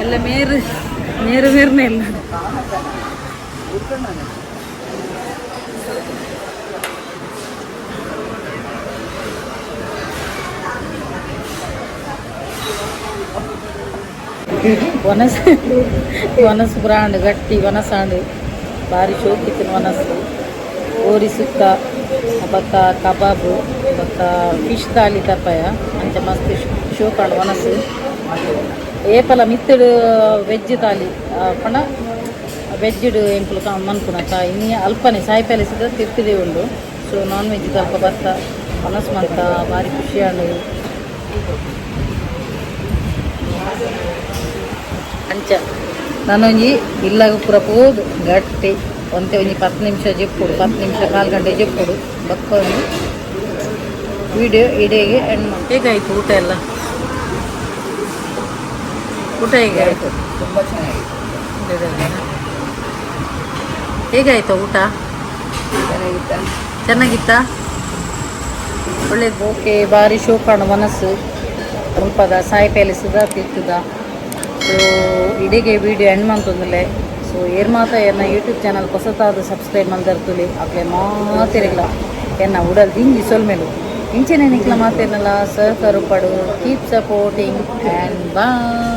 ಎಲ್ಲ ಮೇರ್ನೇ ಇಲ್ಲ ವನಸ್ ಬ್ರಾಂಡ್ ಗಟ್ಟಿ ವನಸಾಂಡು ಭಾರಿ ಶೋಕಿತ್ತಿನ ವನಸ್ಸು ಓರಿ ಸುಕ್ಕ ಬತ್ತ ಕಬಾಬು ಬತ್ತ ಫಿಶ್ ತಾಲಿ ತಪ್ಪಯ ಅಂಚ ಮಸ್ತ್ ಶೋಕಾಂಡು ವನಸ್ಸು ಏಪಲ ಮಿತ್ತಡು ವೆಜ್ ತಾಲಿ ಪಣ ವೆಜ್ಡ್ ಎಂಕುಲು ಮನ್ಪುನಕ ಇನ್ನಿ ಅಲ್ಪನೆ ಸಾಯಿಪಲೆ ಸಿದ ತಿರ್ತಿದೆ ಉಂಡು ಸೊ ನಾನ್ ವೆಜ್ ಅಲ್ಪ ಬತ್ತ ಮನಸ್ಸು ಮಂತ ಭಾರಿ ಖುಷಿಯಾಡು ಅಂಚ ನಾನೊಂಜಿ ಇಲ್ಲಾಗ ಪೂರ ಪೋದು ಗಟ್ಟಿ ಒಂತೆ ಒಂಜಿ 10 ನಿಮಿಷ ಜೆಪ್ಪುಡು 10 ನಿಮಿಷ 4 ಗಂಟೆ ಜೆಪ್ಪುಡು ಬಕ್ಕ ಒಂದು ವಿಡಿಯೋ ಇಡೀಗೆ ಎಂಡ್ ಮಾಡಿ ಹೇಗಾಯಿತು ಊಟ ಎಲ್ಲ ಊಟ ಹೇಗೆ ಆಯಿತು ತುಂಬ ಚೆನ್ನಾಗಿತ್ತು. ಹೇಗಾಯಿತು ಊಟ ಚೆನ್ನಾಗಿತ್ತಾ? ಚೆನ್ನಾಗಿತ್ತಾ ಒಳ್ಳೇದು ಓಕೆ ಭಾರಿ ಶೋಕಾಣ ಮನಸ್ಸು ಸ್ವಲ್ಪದ ಸಾಯಿಪೇಲೆ ಸುಧಾರ್ತಿರ್ತದ ಸೊ ಇಡೀಗೆ ವಿಡಿಯೋ ಎಂಡ್ ಮಂತಂದಲೆ ಸೊ ಏರ್ ಮಾತ ಎನ್ನ ಯೂಟ್ಯೂಬ್ ಚಾನಲ್ ಹೊಸತಾದ ಸಬ್ಸ್ಕ್ರೈಬ್ ಮಂದರ್ತುಲಿ ಅಕ್ಲೆ ಮಾತಿರಲ್ಲ ಎನ್ನ ಉಡಲ್ ದಿಂಗಿ ಸೊಲ್ಮೇಲು ಇಂಚೆನೆ ನಿಕ್ಲ ಮಾತೇನಲ್ಲ ಸಹಕಾರ ಪಡು ಕೀಪ್ ಸಪೋರ್ಟಿಂಗ್ ಆ್ಯಂಡ್ ಬಾಯ್.